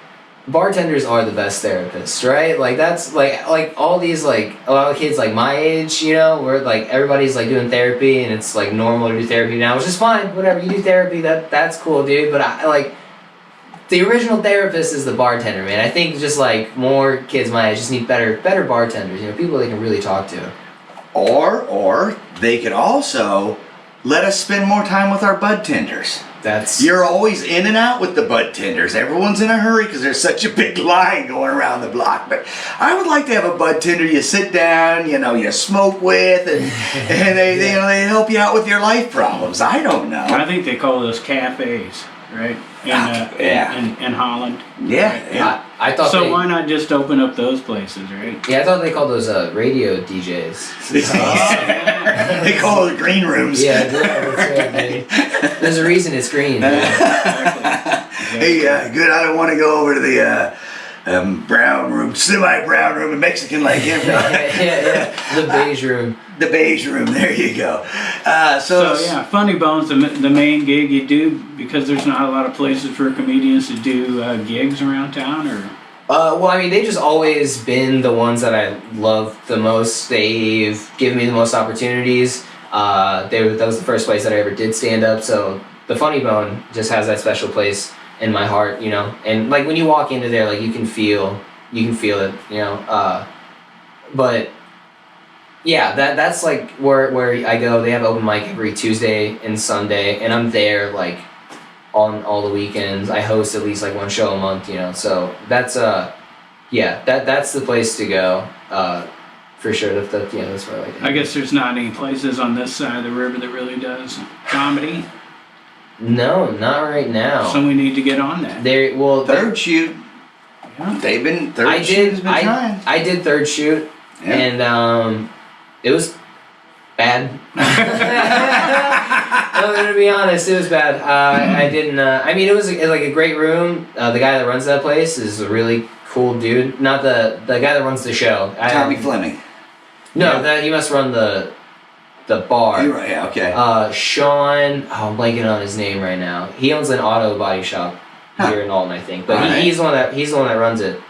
bartenders are the best therapists, right? Like that's like all these like a lot of kids like my age, you know, where like everybody's like doing therapy and it's like normal to do therapy now, which is fine. Whatever, you do therapy, that's cool, dude. But I like the original therapist is the bartender, man. I think just like more kids my age just need better bartenders, you know, people they can really talk to. Or they could also let us spend more time with our bud tenders. You're always in and out with the bud tenders. Everyone's in a hurry because there's such a big line going around the block. But I would like to have a bud tender you sit down, you know, you smoke with, and they help you out with your life problems. I don't know. I think they call those cafes, right? In Holland. Yeah. Right? Yeah. I thought so why not just open up those places, right? Yeah, I thought they called those radio DJs. They call those green rooms. Yeah, that's right, dude. There's a reason it's green. Exactly. Hey, good. I don't want to go over to the brown room, semi-brown room, and Mexican like him. yeah. The beige room. The beige room. There you go. So yeah, Funny Bone's the main gig you do because there's not a lot of places for comedians to do gigs around town, or. Well, I mean, they've just always been the ones that I love the most. They've given me the most opportunities. That was the first place that I ever did stand up. So the Funny Bone just has that special place in my heart, you know. And like when you walk into there, like you can feel it, you know. But yeah, that's like where I go. They have open mic every Tuesday and Sunday, and I'm there like on all the weekends. I host at least like one show a month, you know. So that's that's the place to go. For sure, that's where I like it. I guess there's not any places on this side of the river that really does comedy. No, not right now. So we need to get on that. Third shoot. Yeah. They've been third shoot has been trying. I did third shoot, and it was bad. I'm gonna be honest, it was bad. I didn't. I mean, it was like a great room. The guy that runs that place is a really cool dude. Not the guy that runs the show. Tommy Fleming. No, he must run the bar. You're right, yeah, okay. Sean, I'm blanking on his name right now. He owns an auto body shop here in Alton, I think. But he's the one that runs it.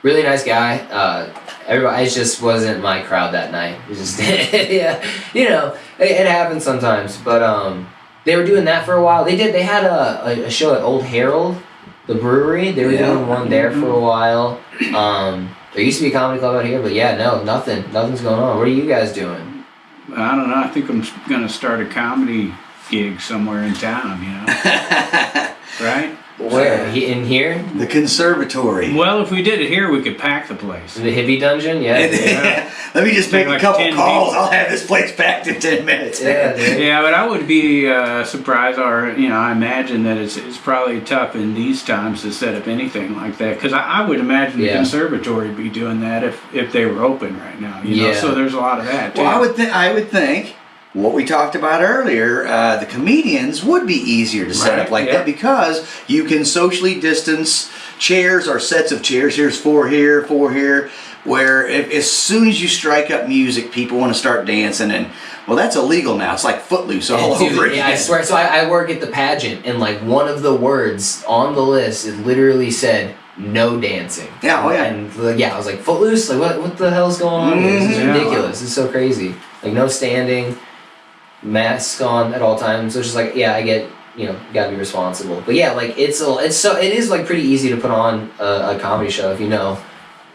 Really nice guy. Everybody, it just wasn't my crowd that night. It just, yeah, it happens sometimes. But they were doing that for a while. They had a show at Old Herald, the brewery. They were doing one there for a while. There used to be a comedy club out here, but nothing's going on. What are you guys doing? I don't know. I think I'm gonna start a comedy gig somewhere in town. Right? Where? In here? The conservatory. Well, if we did it here, we could pack the place. The hippie dungeon? Yeah. Let me just make Like a couple 10 calls. people. I'll have this place packed in 10 minutes. Yeah, dude. Yeah, but I would be surprised, or I imagine that it's probably tough in these times to set up anything like that. Because I would imagine the conservatory would be doing that if they were open right now. So there's a lot of that too. Well, I would think what we talked about earlier, the comedians would be easier to set up like that because you can socially distance chairs or sets of chairs. Here's 4 here, 4 here. Where as soon as you strike up music, people want to start dancing, and that's illegal now. It's like Footloose all over again. Yeah, I swear. So I work at the pageant, and like one of the words on the list, it literally said no dancing. Yeah, And I was like, Footloose? Like what the hell's going on here? This is ridiculous. This is so crazy. Like no standing, mask on at all times. So it's just like, I get, you gotta be responsible. But yeah, like it is like pretty easy to put on a comedy show if you know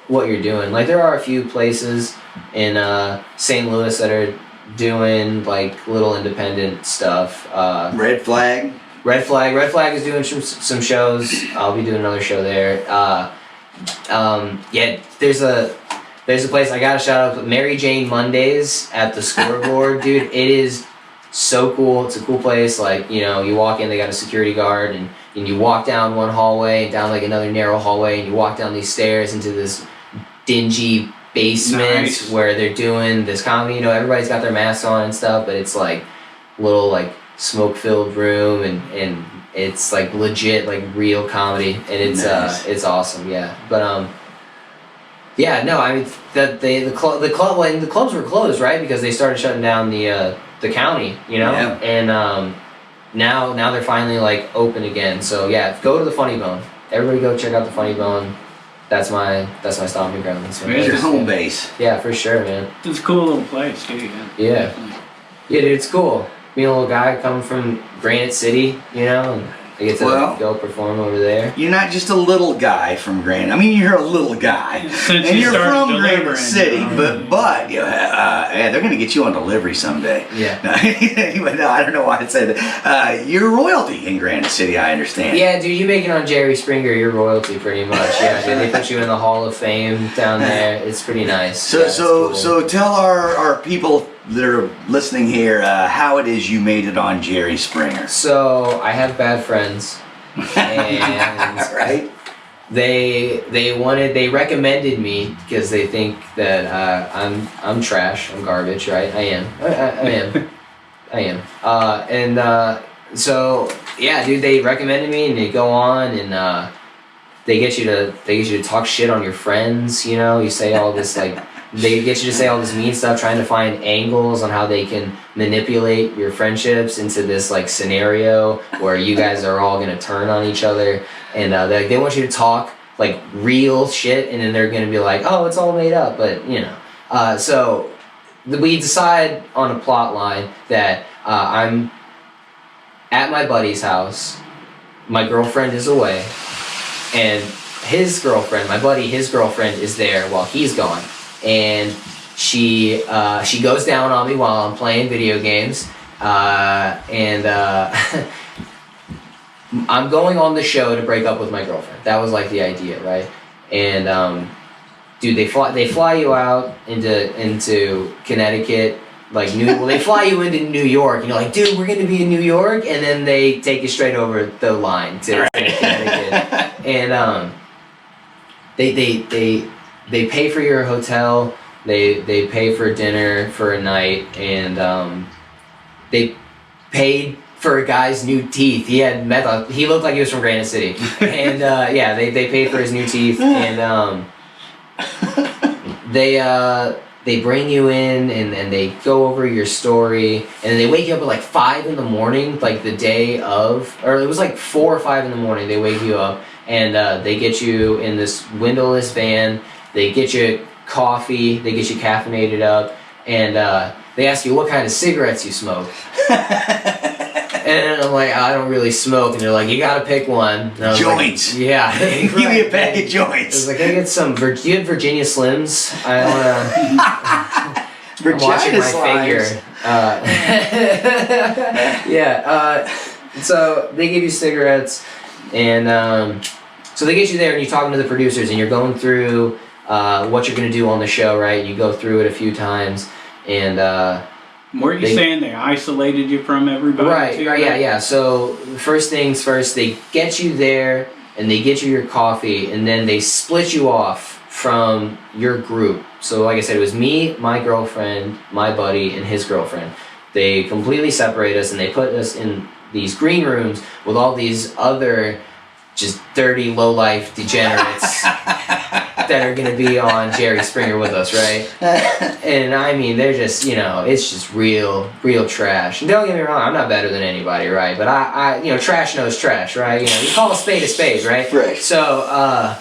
what you're doing. Like there are a few places in St. Louis that are doing like little independent stuff. Red Flag is doing some shows. I'll be doing another show there. There's a place I gotta shout out, Mary Jane Mondays at the Scoreboard. Dude, it is so cool. It's a cool place. Like, you walk in, they got a security guard, and you walk down one hallway, down like another narrow hallway, and you walk down these stairs into this dingy basement where they're doing this comedy. Everybody's got their masks on and stuff, but it's like little like smoke-filled room, and it's like legit like real comedy, and it's it's awesome. But I mean the clubs were closed, right? Because they started shutting down the county, and now they're finally like open again. So go to the Funny Bone. Everybody go check out the Funny Bone. That's my stomping ground. That's your home base. Yeah, for sure, man. It's a cool little place too. Yeah, dude, it's cool. Being a little guy coming from Granite City, and I get to go perform over there. You're not just a little guy from Granite. I mean, you're a little guy, and you're from Granite City. But they're gonna get you on delivery someday. Yeah. Anyway, I don't know why I'd say that. You're royalty in Granite City, I understand. Yeah, dude, you make it on Jerry Springer, you're royalty pretty much. Yeah, dude, they put you in the Hall of Fame down there. It's pretty nice. So tell our people that are listening here how it is you made it on Jerry Springer. So I have bad friends, and right. They recommended me because they think that I'm trash, I'm garbage, right? I am. So yeah, dude, they recommended me, and they go on, and they get you to talk shit on your friends. You say all this like. They get you to say all this mean stuff, trying to find angles on how they can manipulate your friendships into this like scenario where you guys are all gonna turn on each other, and they want you to talk like real shit, and then they're gonna be like, oh, it's all made up, but so we decide on a plot line that I'm at my buddy's house, my girlfriend is away, and his girlfriend is there while he's gone. And she goes down on me while I'm playing video games, and I'm going on the show to break up with my girlfriend. That was like the idea, right? And dude, they fly you out into Connecticut, like they fly you into New York, and you're like, dude, we're gonna be in New York, and then they take you straight over the line to Connecticut, and they pay for your hotel, they pay for dinner for a night, and they paid for a guy's new teeth. He had meth. He looked like he was from Granite City. And they paid for his new teeth. And they bring you in and they go over your story. And then they wake you up at like 5 in the morning, like the day of, or it was like 4 or 5 in the morning. They wake you up and they get you in this windowless van. They get you coffee. They get you caffeinated up. And they ask you what kind of cigarettes you smoke. And I'm like, I don't really smoke. And they're like, you gotta pick one. Joints. Like, yeah. Give me a pack of I was joints. like, I get some. Do you have Virginia Slims? I wanna. I'm watching my figure. So they give you cigarettes, and so they get you there, and you're talking to the producers, and you're going through what you're gonna do on the show, right? You go through it a few times, and. Weren't you saying they isolated you from everybody? Right, yeah. So first things first, they get you there and they get you your coffee and then they split you off from your group. So like I said, it was me, my girlfriend, my buddy, and his girlfriend. They completely separate us and they put us in these green rooms with all these other just dirty, low-life degenerates that are going to be on Jerry Springer with us, right? And I mean, they're just, it's just real trash. And don't get me wrong, I'm not better than anybody, right? But I trash knows trash, right? You call a spade, right? Right. So,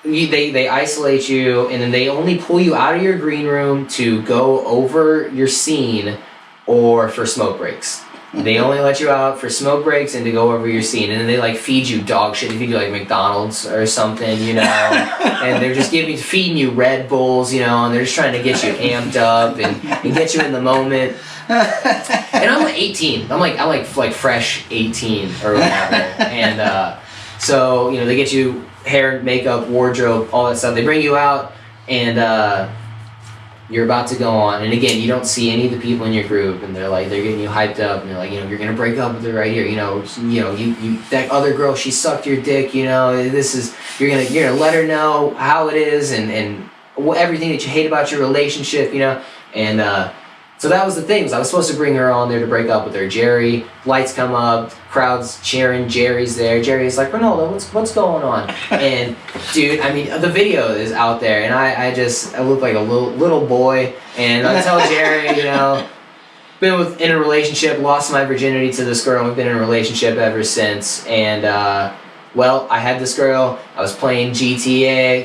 they isolate you, and then they only pull you out of your green room to go over your scene or for smoke breaks. They only let you out for smoke breaks and to go over your scene, and then they like feed you dog shit. They feed you like McDonald's or something, and they're just feeding you Red Bulls, and they're just trying to get you amped up and get you in the moment. And I'm like 18. I'm like fresh 18 or whatever, and so they get you hair, makeup, wardrobe, all that stuff. They bring you out and. You're about to go on, and again, you don't see any of the people in your group, and they're getting you hyped up, and they're like, you're gonna break up with her right here, you that other girl, she sucked your dick, you're gonna let her know how it is, and everything that you hate about your relationship, and so that was the thing. I was supposed to bring her on there to break up with her. Jerry, lights come up, crowd's cheering. Jerry's there. Jerry's like, Ronaldo, what's going on? And dude, I mean, the video is out there, and I look like a little boy, and I tell Jerry, been in a relationship, lost my virginity to this girl. We've been in a relationship ever since, and well, I had this girl, I was playing GTA,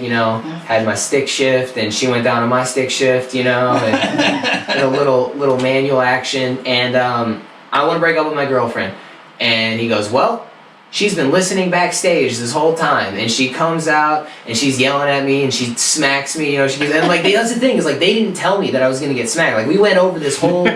had my stick shift, and she went down on my stick shift, and a little manual action, and I want to break up with my girlfriend. And he goes, well, she's been listening backstage this whole time, and she comes out, and she's yelling at me, and she smacks me, and that's the thing, is like, they didn't tell me that I was going to get smacked. Like, we went over this whole...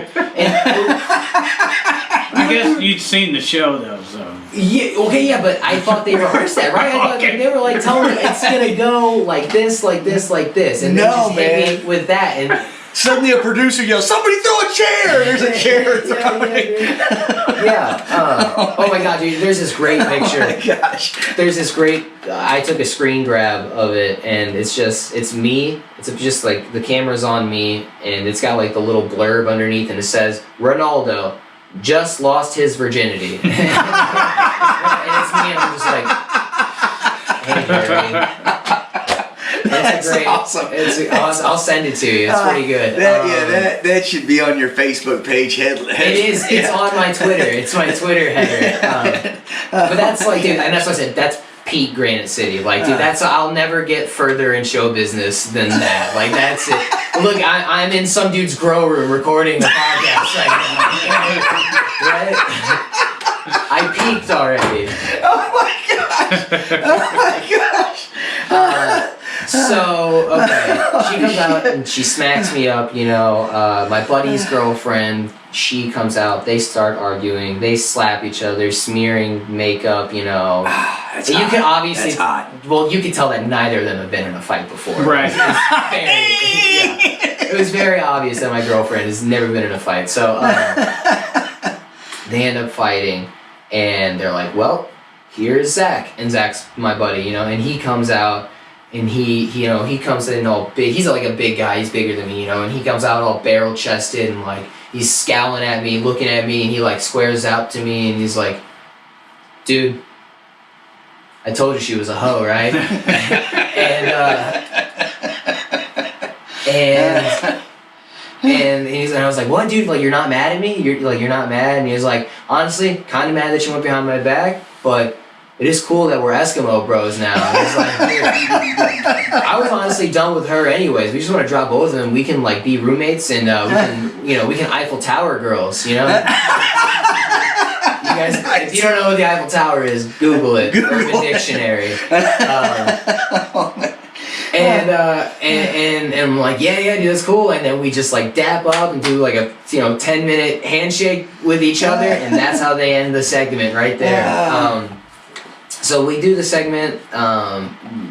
I guess you'd seen the show, though, so... Yeah, okay, yeah, but I thought they rehearsed that, right? I thought they were like telling me it's gonna go like this, like this, like this, and they just hit me with that, and suddenly a producer yells, "Somebody throw a chair!" There's a chair throwing. Oh my god, dude! There's this great picture. Oh my gosh! There's this great. I took a screen grab of it, and it's me. It's just like the camera's on me, and it's got like the little blurb underneath, and it says Ronaldo just lost his virginity. And it's me, and I'm just like, hey, Jerry. That's awesome. I'll send it to you. It's pretty good. That should be on your Facebook page. It is. It's on my Twitter. It's my Twitter header. But that's like, dude, and that's what I said. That's peak Granite City. Like, dude, I'll never get further in show business than that. Like, that's it. Look, I'm in some dude's grow room recording a podcast right now. Right? I peaked already. Oh my gosh! So, okay, she comes out and she smacks me up, my buddy's girlfriend, she comes out, they start arguing, they slap each other, smearing makeup, That's you hot. can obviously, That's hot. Well, you can tell that neither of them have been in a fight before. Right. It was very obvious that my girlfriend has never been in a fight, so they end up fighting, and they're like, well, here's Zach, and Zach's my buddy, and he comes out, and he comes in all big. He's like a big guy. He's bigger than me, and he comes out all barrel chested, and like he's scowling at me, looking at me, and he like squares up to me, and he's like, "Dude, I told you she was a hoe, right?" and I was like, "What, dude? Like, you're not mad at me? You're not mad?" And he was like, "Honestly, kind of mad that you went behind my back, but it is cool that we're Eskimo bros now." And I was like, "Dude, I was honestly done with her anyways. We just want to drop both of them. We can like be roommates, and we can Eiffel Tower girls, you know." You guys, if you don't know what the Eiffel Tower is, Google it. Urban Dictionary. And I'm like, yeah, dude, that's cool. And then we just like dap up and do like a 10-minute handshake with each other, and that's how they end the segment right there. So we do the segment.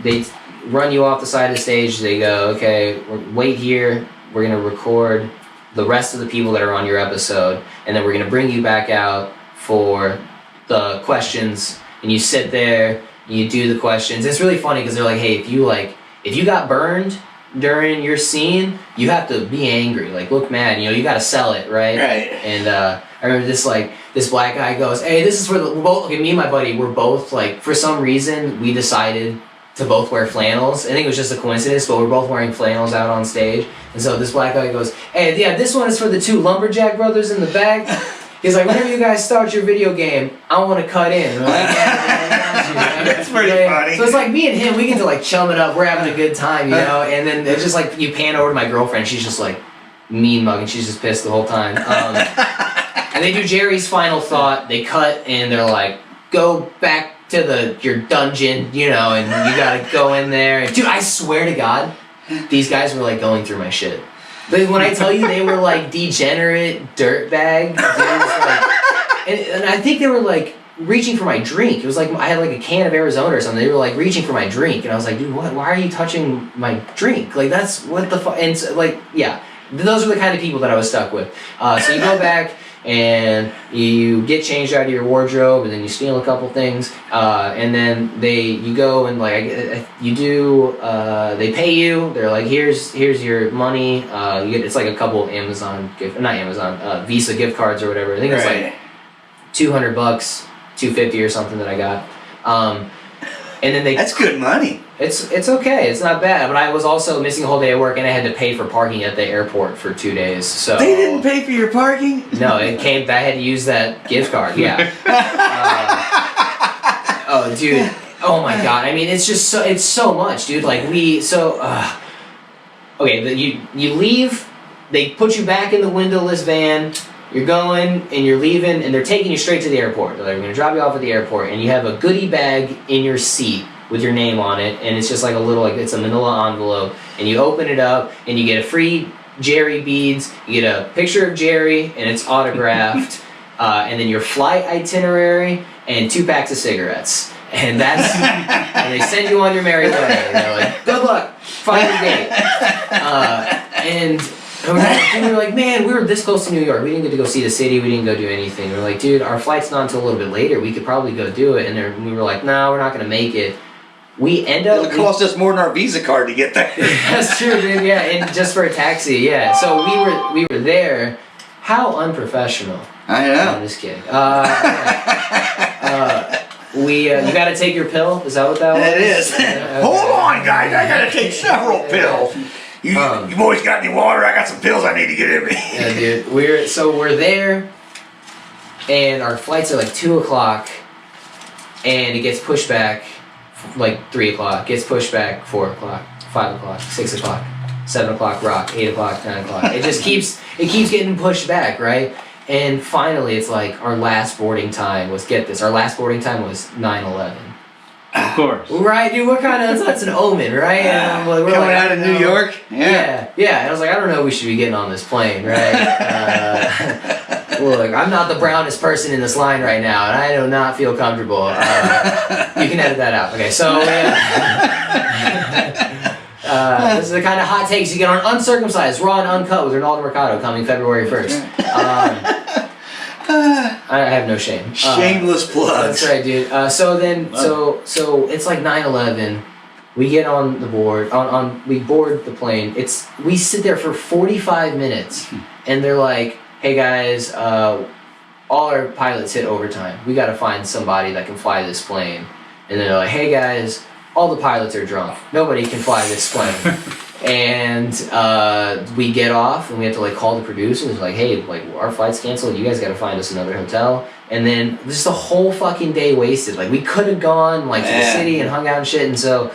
They run you off the side of the stage. They go, "Okay, wait here. We're gonna record the rest of the people that are on your episode, and then we're gonna bring you back out for the questions." And you sit there, and you do the questions. It's really funny because they're like, "Hey, if you got burned during your scene, you have to be angry, like look mad. You got to sell it, right?" Right. And I remember this black guy goes, "Hey, this is for we're both. Okay, me and my buddy, we're both like, for some reason we decided to both wear flannels. I think it was just a coincidence, but we're both wearing flannels out on stage. And so this black guy goes, 'Hey, yeah, this one is for the 2 lumberjack brothers in the back.' He's like, 'Whenever you guys start your video game, I want to cut in.'" And we're like, "Yeah, that's pretty funny. So it's like me and him, we get to like chum it up. We're having a good time, And then it's just like you pan over to my girlfriend. She's just like mean mugging. She's just pissed the whole time. And they do Jerry's final thought. They cut and they're like, "Go back to your dungeon, and you gotta go in there." Dude, I swear to God, these guys were like going through my shit. But when I tell you they were like degenerate dirtbag dudes, like, and I think they were like reaching for my drink. It was like I had like a can of Arizona or something. They were like reaching for my drink, and I was like, "Dude, what? Why are you touching my drink? Like that's what the fuck?" And so, like, yeah, those are the kind of people that I was stuck with. So you go back and you get changed out of your wardrobe, and then you steal a couple things, and then you go and like you do. They pay you. They're like, here's your money. It's like a couple Visa gift cards or whatever. I think it's like $200, $250 or something that I got. And then that's good money. It's okay. It's not bad. But I was also missing a whole day of work, and I had to pay for parking at the airport for 2 days. So they didn't pay for your parking? No, it came. I had to use that gift card. Yeah. Oh, dude. Oh my God. I mean, it's just it's so much, dude. Like okay. You leave. They put you back in the windowless van. You're going and you're leaving, and they're taking you straight to the airport. They're like, "We're gonna drop you off at the airport," and you have a goodie bag in your seat with your name on it, and it's just like a little, like it's a manila envelope, and you open it up, and you get a free Jerry beads, you get a picture of Jerry, and it's autographed, and then your flight itinerary, and 2 packs of cigarettes. And that's, and they send you on your merry way, and they're like, "Good luck, find your date." And we were like, "Man, we were this close to New York. We didn't get to go see the city. We didn't go do anything." We're like, "Dude, our flight's not until a little bit later. We could probably go do it." And we were like, "No, we're not going to make it." We end up... It'll cost us more than our Visa card to get there. That's true, dude. Yeah, and just for a taxi, yeah. So we were there. How unprofessional. I know. No, I'm just kidding. You got to take your pill? Is that what that was? It is. Okay. Hold on, guys. I got to take several pills. You boys got any water? I got some pills I need to get in me. Yeah, dude. We're there, and our flights are like 2:00, and it gets pushed back like 3:00. Gets pushed back 4:00, 5:00, 6:00, 7:00, rock, 8:00, 9:00. It just keeps getting pushed back, right? And finally, it's like our last boarding time was, get this, our last boarding time was 9/11. Of course. Right, dude, that's an omen, right? And we're coming like, out of New York? Yeah. And I was like, I don't know if we should be getting on this plane, right? Look, I'm not the brownest person in this line right now, and I do not feel comfortable. You can edit that out. Okay, so this is the kind of hot takes you get on Uncircumcised, Raw and Uncut with Ronaldo Mercado coming February 1st. I have no shame. Shameless plugs. That's right, dude. So it's like 9/11. We get on the board. We board the plane. We sit there for 45 minutes, and they're like, hey guys, all our pilots hit overtime. We got to find somebody that can fly this plane. And they're like, hey guys, all the pilots are drunk. Nobody can fly this plane. And we get off and we have to like call the producers like, hey, like our flight's canceled. You guys got to find us another hotel. And then just the whole fucking day wasted. Like we could have gone like to the city and hung out and shit. And so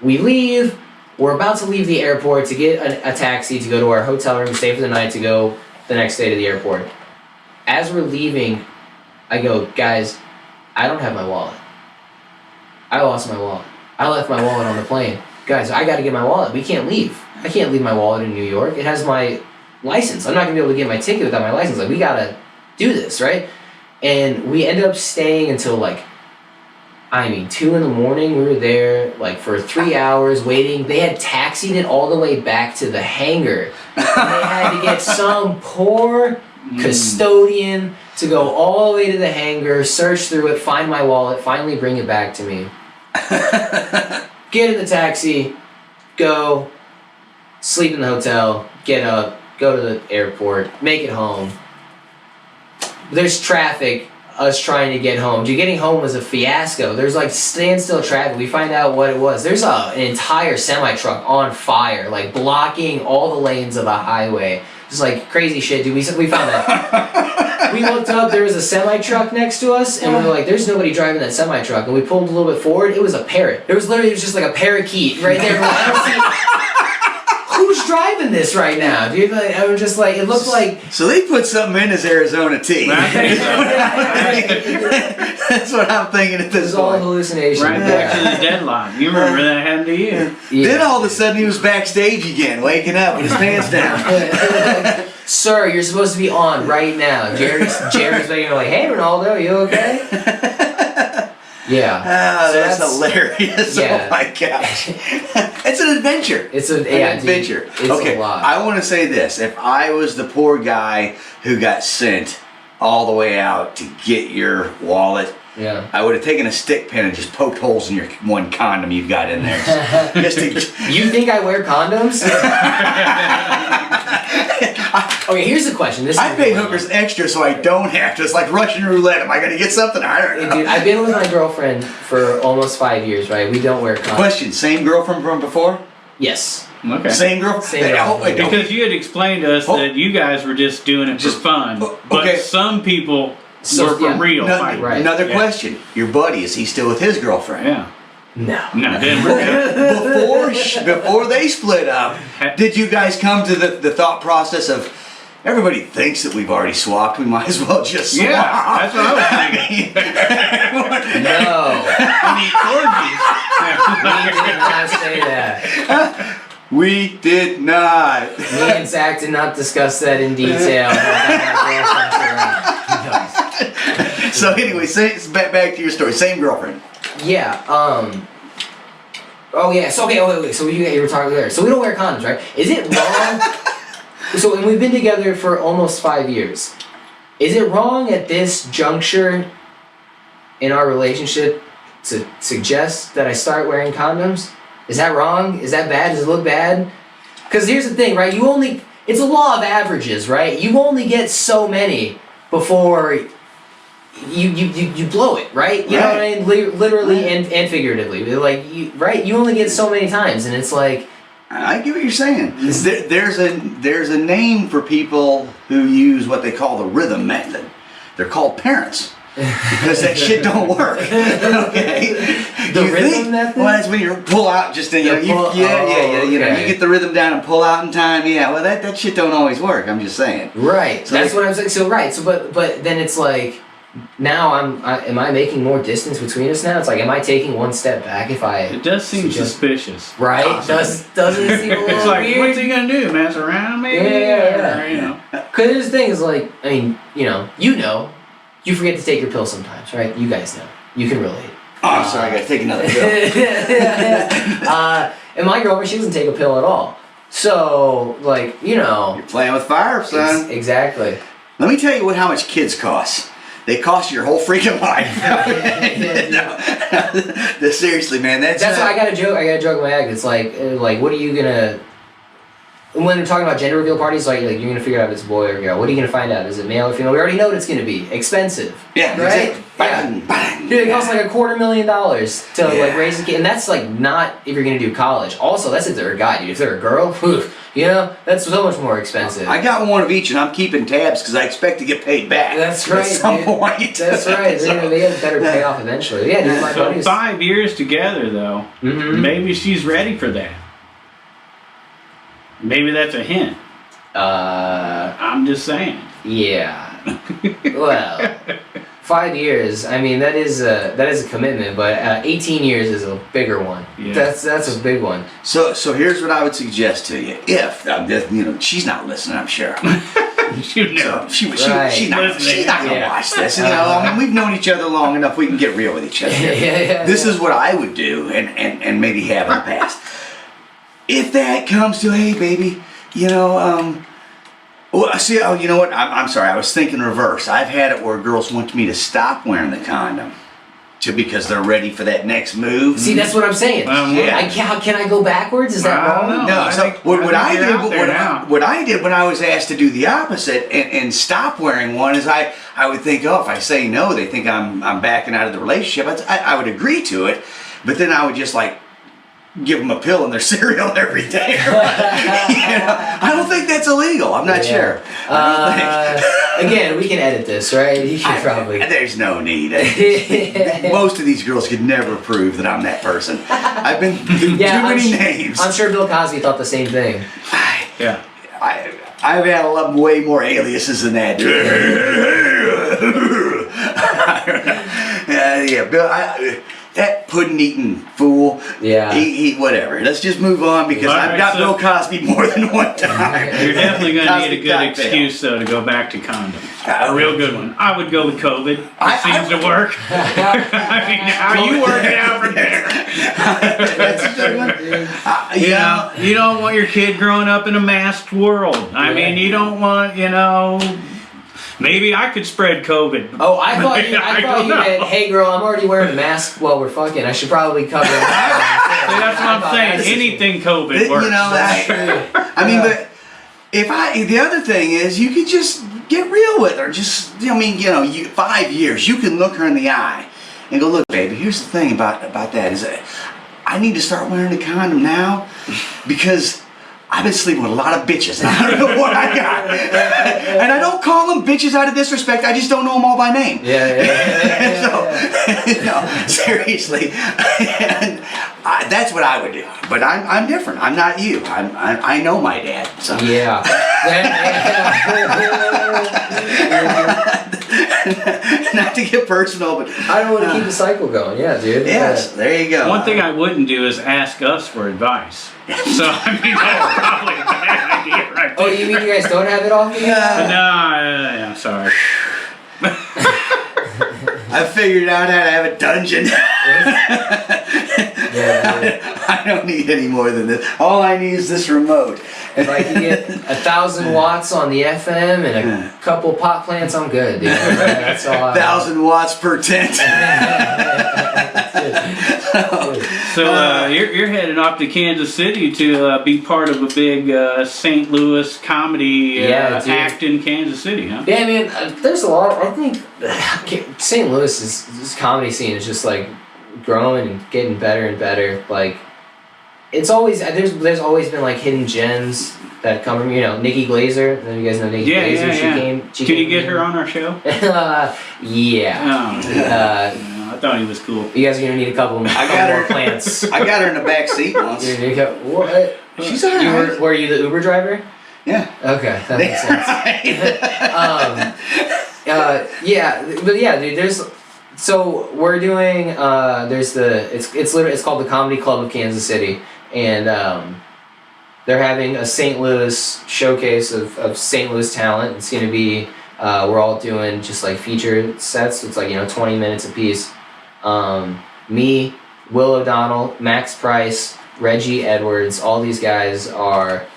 we leave. We're about to leave the airport to get a taxi to go to our hotel room, stay for the night, to go the next day to the airport. As we're leaving, I go, guys, I don't have my wallet. I lost my wallet. I left my wallet on the plane. Guys, I got to get my wallet. We can't leave. I can't leave my wallet in New York. It has my license. I'm not going to be able to get my ticket without my license. Like, we got to do this, right? And we ended up staying until, 2 in the morning. We were there, for 3 hours waiting. They had taxied it all the way back to the hangar. And they had to get some poor custodian to go all the way to the hangar, search through it, find my wallet, finally bring it back to me. Get in the taxi, go, sleep in the hotel, get up, go to the airport, make it home. There's traffic, us trying to get home. Dude, getting home was a fiasco. There's standstill traffic. We find out what it was. There's an entire semi-truck on fire, blocking all the lanes of the highway. Just crazy shit, dude. We found that. We looked up, there was a semi-truck next to us, and we were like, there's nobody driving that semi-truck. And we pulled a little bit forward, it was a parrot. It was just a parakeet right there. I don't see, who's driving this right now, dude? I was just it looked like... So they put something in his Arizona tea. That's what I'm thinking at this point. It was all hallucination. Right back to the deadline. You remember that happened to you. Yeah. Then all of a sudden he was backstage again, waking up with his pants down. Sir, you're supposed to be on right now. Jerry's making like, hey Ronaldo, you okay? Yeah. Oh, so that's hilarious. Yeah. Oh my gosh. It's an adventure. It's an adventure. It's okay, a lot. I want to say this. If I was the poor guy who got sent all the way out to get your wallet, yeah, I would have taken a stick pin and just poked holes in your one condom you've got in there. You think I wear condoms? Okay, here's the question. I pay hookers extra so I don't have to. It's like Russian roulette. Am I going to get something? I don't know. Dude, I've been with my girlfriend for almost 5 years, right? We don't wear condoms. Question, same girlfriend from before? Yes. Okay. Same girl? Because you had explained to us that you guys were just doing it for fun. But some people were for real. Right. Another question. Your buddy, is he still with his girlfriend? Yeah. No. Before they split up, did you guys come to the thought process of, everybody thinks that we've already swapped, we might as well just swap? Yeah, that's what I was thinking. No. We did not say that. We did not. Me and Zach did not discuss that in detail. So anyway, back to your story. Same girlfriend. Yeah. Oh yeah. So okay. Wait. So you were talking there. So we don't wear condoms, right? Is it wrong? So and we've been together for almost 5 years. Is it wrong at this juncture in our relationship to suggest that I start wearing condoms? Is that wrong? Is that bad? Does it look bad? Because here's the thing, right? It's a law of averages, right? You only get so many before you blow it, right? You know what I mean? Literally and figuratively. You only get so many times, and it's like... I get what you're saying. There's a name for people who use what they call the rhythm method. They're called parents. Because that shit don't work. Okay? The rhythm method? Well, that's when you pull out just you get the rhythm down and pull out in time. Yeah, well that shit don't always work. I'm just saying. Right. So that's what I'm saying. So but then it's like, now am I making more distance between us now? It's like, am I taking one step back if I... It does seem suspicious. Right? Doesn't it seem a little It's like, weird? what's he gonna do? Mess around maybe? Yeah. Because here's the thing is you forget to take your pill sometimes, right? You guys know. You can relate. Oh, I'm sorry, I gotta take another pill. And my girlfriend, she doesn't take a pill at all. So, You're playing with fire, son. Exactly. Let me tell you how much kids cost. They cost your whole freaking life. No, seriously, man. That's why I got a joke in my act. It's like, what are you gonna... when they're talking about gender reveal parties, like you're gonna figure out if it's a boy or girl. What are you gonna find out? Is it male or female? We already know what it's gonna be. Expensive. Yeah, right. exactly. Bang, Yeah. bang. Dude, it costs like $250,000 to Yeah. like raise a kid, and that's like not if you're gonna do college. Also, that's if they're a guy, dude. If they're a girl, you know, that's so much more expensive. I got one of each, and I'm keeping tabs because I expect to get paid back. That's right, At some dude. point. That's right. They have better payoff eventually. Yeah, dude. My So buddy's. 5 years together, though. Mhm. Maybe she's ready for that. Maybe that's a hint. I'm just saying. Yeah. Well, 5 years. I mean, that is a commitment, but 18 years is a bigger one. Yeah. That's a big one. So here's what I would suggest to you. If she's not listening, I'm sure. You know. So she's Right. not gonna Yeah. watch this. I mean, we've known each other long enough. We can get real with each other. This is what I would do, and maybe have in the past. If that comes to, hey baby, you know, well, see, oh, you know what? I'm sorry. I was thinking reverse. I've had it where girls want me to stop wearing the condom, because they're ready for that next move. See, that's what I'm saying. Yeah. How can I go backwards? Is that I don't wrong? know. No, I so think- what I I think did, you're out there now. what I did when I was asked to do the opposite and stop wearing one is I would think, oh, if I say no, they think I'm backing out of the relationship. I would agree to it, but then I would just like give them a pill in their cereal every day. You know? I don't think that's illegal. I'm not sure. Again, we can edit this, right? You should probably. There's no need. Most of these girls could never prove that I'm that person. I've been through too many names. I'm sure Bill Cosby thought the same thing. Yeah. I've had a lot way more aliases than that. Yeah, Bill. That pudding-eating fool. Yeah. He whatever. Let's just move on because All I've right, got so- Bill Cosby more than one time. You're definitely going to need a good Cosby excuse, though, to go back to condom. A real good one. I would go with COVID. It seems to work. I mean, how are you working out from there? That's a good one. You don't want your kid growing up in a masked world. I mean, you don't want, maybe I could spread COVID. Oh, I thought you don't know. meant, hey girl, I'm already wearing a mask while we're fucking. I should probably cover it. That's what I'm saying. Anything COVID works. But the other thing is you could just get real with her. 5 years, you can look her in the eye and go, look, baby, here's the thing about that is that I need to start wearing a condom now because I've been sleeping with a lot of bitches and I don't know what I got. And I don't call them bitches out of disrespect. I just don't know them all by name. Seriously. And that's what I would do. But I'm different. I'm not you. I know my dad. So. Yeah. Not to get personal, but I don't want to keep the cycle going. Yeah, dude. yes, there you go. One thing I wouldn't do is ask us for advice. So, I mean, that's probably a bad idea right Oh, there. you mean you guys don't have it off me? No, sorry. I figured out how to have a dungeon. I don't need any more than this. All I need is this remote. Like you get 1,000 watts on the FM and a couple pot plants, I'm good, dude. That's all. 1,000 watts per tent. So you're heading off to Kansas City to be part of a big St. Louis comedy act in Kansas City, huh? Yeah, man. There's a lot. I think St. Louis this comedy scene is just like growing and getting better and better. Like it's always there's always been like hidden gems that come from Nikki Glazer. You guys know Nikki Glazer. She Can you get her on our show? Yeah. I thought he was cool. You guys are gonna need a couple more plants. I got her in the back seat once. What? She's alright. Were you the Uber driver? Yeah. Okay, that makes sense. Dude. So we're doing. It's called the Comedy Club of Kansas City, and they're having a St. Louis showcase of St. Louis talent. It's gonna be. We're all doing just like feature sets. It's like 20 minutes a piece. Me, Will O'Donnell, Max Price, Reggie Edwards. All these guys are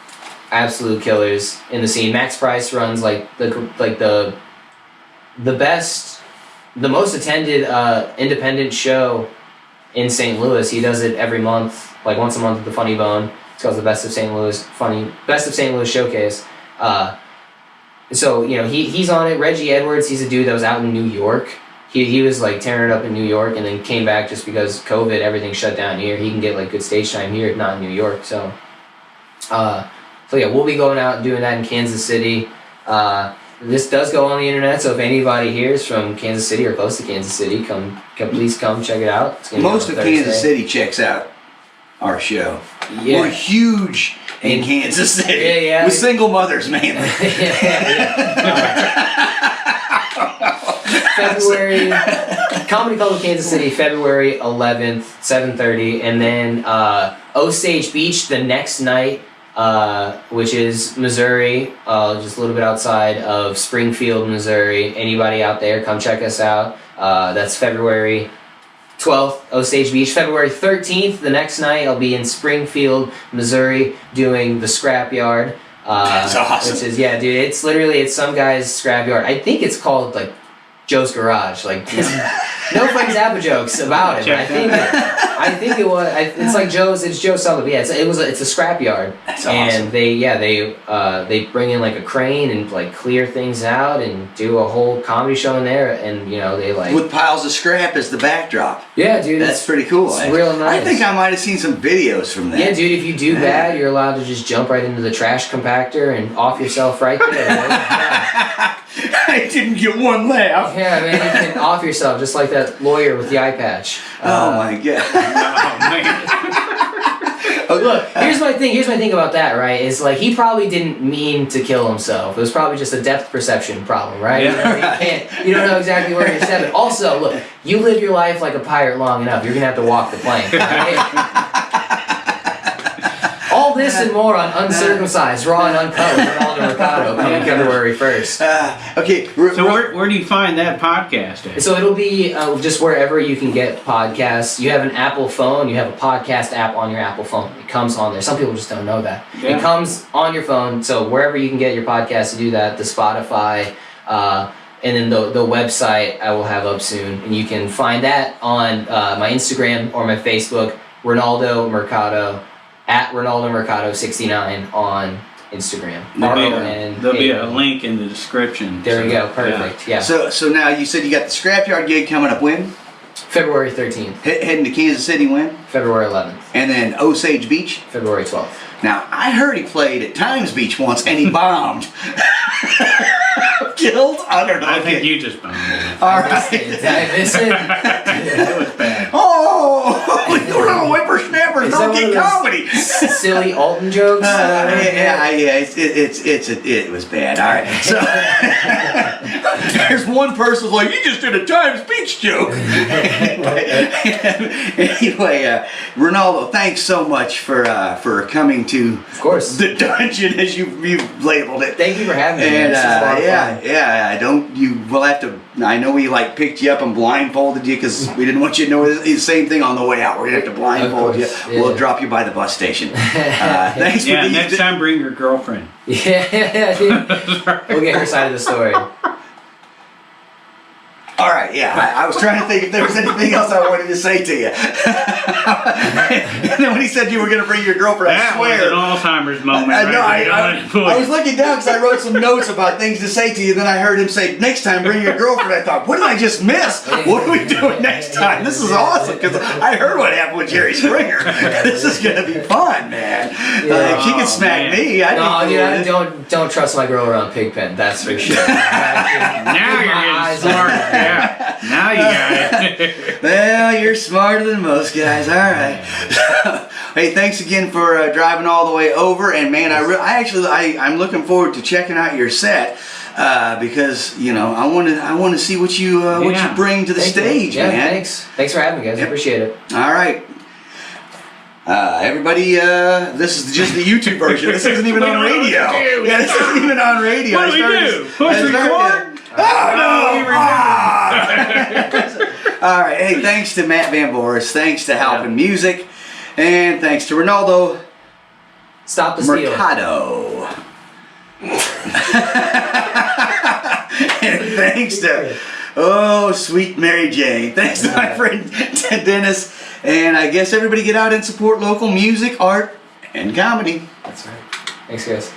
absolute killers in the scene. Max Price runs the best, the most attended independent show in St. Louis. He does it every month, like once a month at the Funny Bone. It's called the Best of St. Louis Showcase. So he's on it. Reggie Edwards, he's a dude that was out in New York. He was like tearing it up in New York, and then came back just because COVID, everything shut down here. He can get like good stage time here, not in New York. So we'll be going out and doing that in Kansas City. This does go on the internet, so if anybody here is from Kansas City or close to Kansas City, please come check it out. It's Most of Kansas City checks out our show. Yeah. We're huge in Kansas City. Yeah. With single mothers mainly. February Comedy Club of Kansas City, February 11th, 7:30, and then Osage Beach the next night, which is Missouri, just a little bit outside of Springfield, Missouri. Anybody out there, come check us out. That's February 12th, Osage Beach. February 13th, the next night, I'll be in Springfield, Missouri, doing the Scrapyard. That's awesome. Which is, yeah, dude, it's some guy's scrapyard. I think it's called, like, Joe's Garage. Like, no Frank Zappa jokes about it. But I think it was. It's like Joe's. It's Joe Sullivan. Yeah, it's a scrapyard. That's awesome. And they bring in like a crane and like clear things out and do a whole comedy show in there. And they like with piles of scrap as the backdrop. Yeah, dude, that's pretty cool. It's real nice. I think I might have seen some videos from that. Yeah, dude, if you do that, you're allowed to just jump right into the trash compactor and off yourself right there. Yeah. I didn't get one laugh. Yeah, man, you can off yourself just like that lawyer with the eye patch. Oh my god. Oh, look, here's my thing about that, right? Is like he probably didn't mean to kill himself. It was probably just a depth perception problem, right? Yeah. You don't know exactly where you're stepping. Also, look, you live your life like a pirate long enough. You're gonna have to walk the plank. Right? All this and more on Uncircumcised, Raw and Uncut with Ronaldo Mercado coming February 1st. Okay. So where do you find that podcast at? So it'll be just wherever you can get podcasts. You have an Apple phone, you have a podcast app on your Apple phone. It comes on there. Some people just don't know that. Yeah. It comes on your phone, so wherever you can get your podcast to do that, the Spotify, and then the website I will have up soon. And you can find that on my Instagram or my Facebook, Ronaldo Mercado, at Ronaldo Mercado 69 on Instagram. There'll be a link in the description. There we go. Perfect. Yeah. So now you said you got the Scrapyard gig coming up when? February 13th. Heading to Kansas City when? February 11th. And then Osage Beach? February 12th. Now, I heard he played at Times Beach once and he bombed. Killed? I don't know. I think you just bombed it. All right. Did I miss it? It was bad. Oh, you little whippersnappers don't get comedy. Silly Alton jokes? It was bad. All right. So, there's one person like, you just did a Times Beach joke. Anyway, Ronaldo, thanks so much for coming to of course the dungeon, as you've labeled it. Thank you for having me. And we'll have to. I know we like picked you up and blindfolded you because we didn't want you to know the same thing on the way out. We're gonna have to blindfold you. Yeah. We'll drop you by the bus station. Thanks for these. Next time, bring your girlfriend. Yeah, dude. We'll get her side of the story. All right, yeah. I was trying to think if there was anything else I wanted to say to you. And then when he said you were going to bring your girlfriend, I swear. That was an Alzheimer's moment. I was looking down because I wrote some notes about things to say to you. Then I heard him say, next time, bring your girlfriend. I thought, what did I just miss? What are we doing next time? This is awesome because I heard what happened with Jerry Springer. This is going to be fun, man. She can smack me. Don't trust my girl around Pigpen. That's for sure. Now you're getting smart. Yeah. Now you got it. Well, you're smarter than most guys. All right. Hey, thanks again for driving all the way over. And man, I'm looking forward to checking out your set because I want to see what you bring to the stage, man. Thanks for having me, guys. I appreciate it. All right. Everybody, this is just the YouTube version. This isn't even on radio. Yeah, this isn't even on radio. What do we do? Push record? Oh, no! All right. Hey, thanks to Matt Van Voorhis. Thanks to Halpin Music. And thanks to Ronaldo Stop the steal. Mercado. And thanks to, sweet Mary Jane. Thanks to my friend Dennis. And I guess everybody get out and support local music, art, And comedy. That's right. Thanks, guys.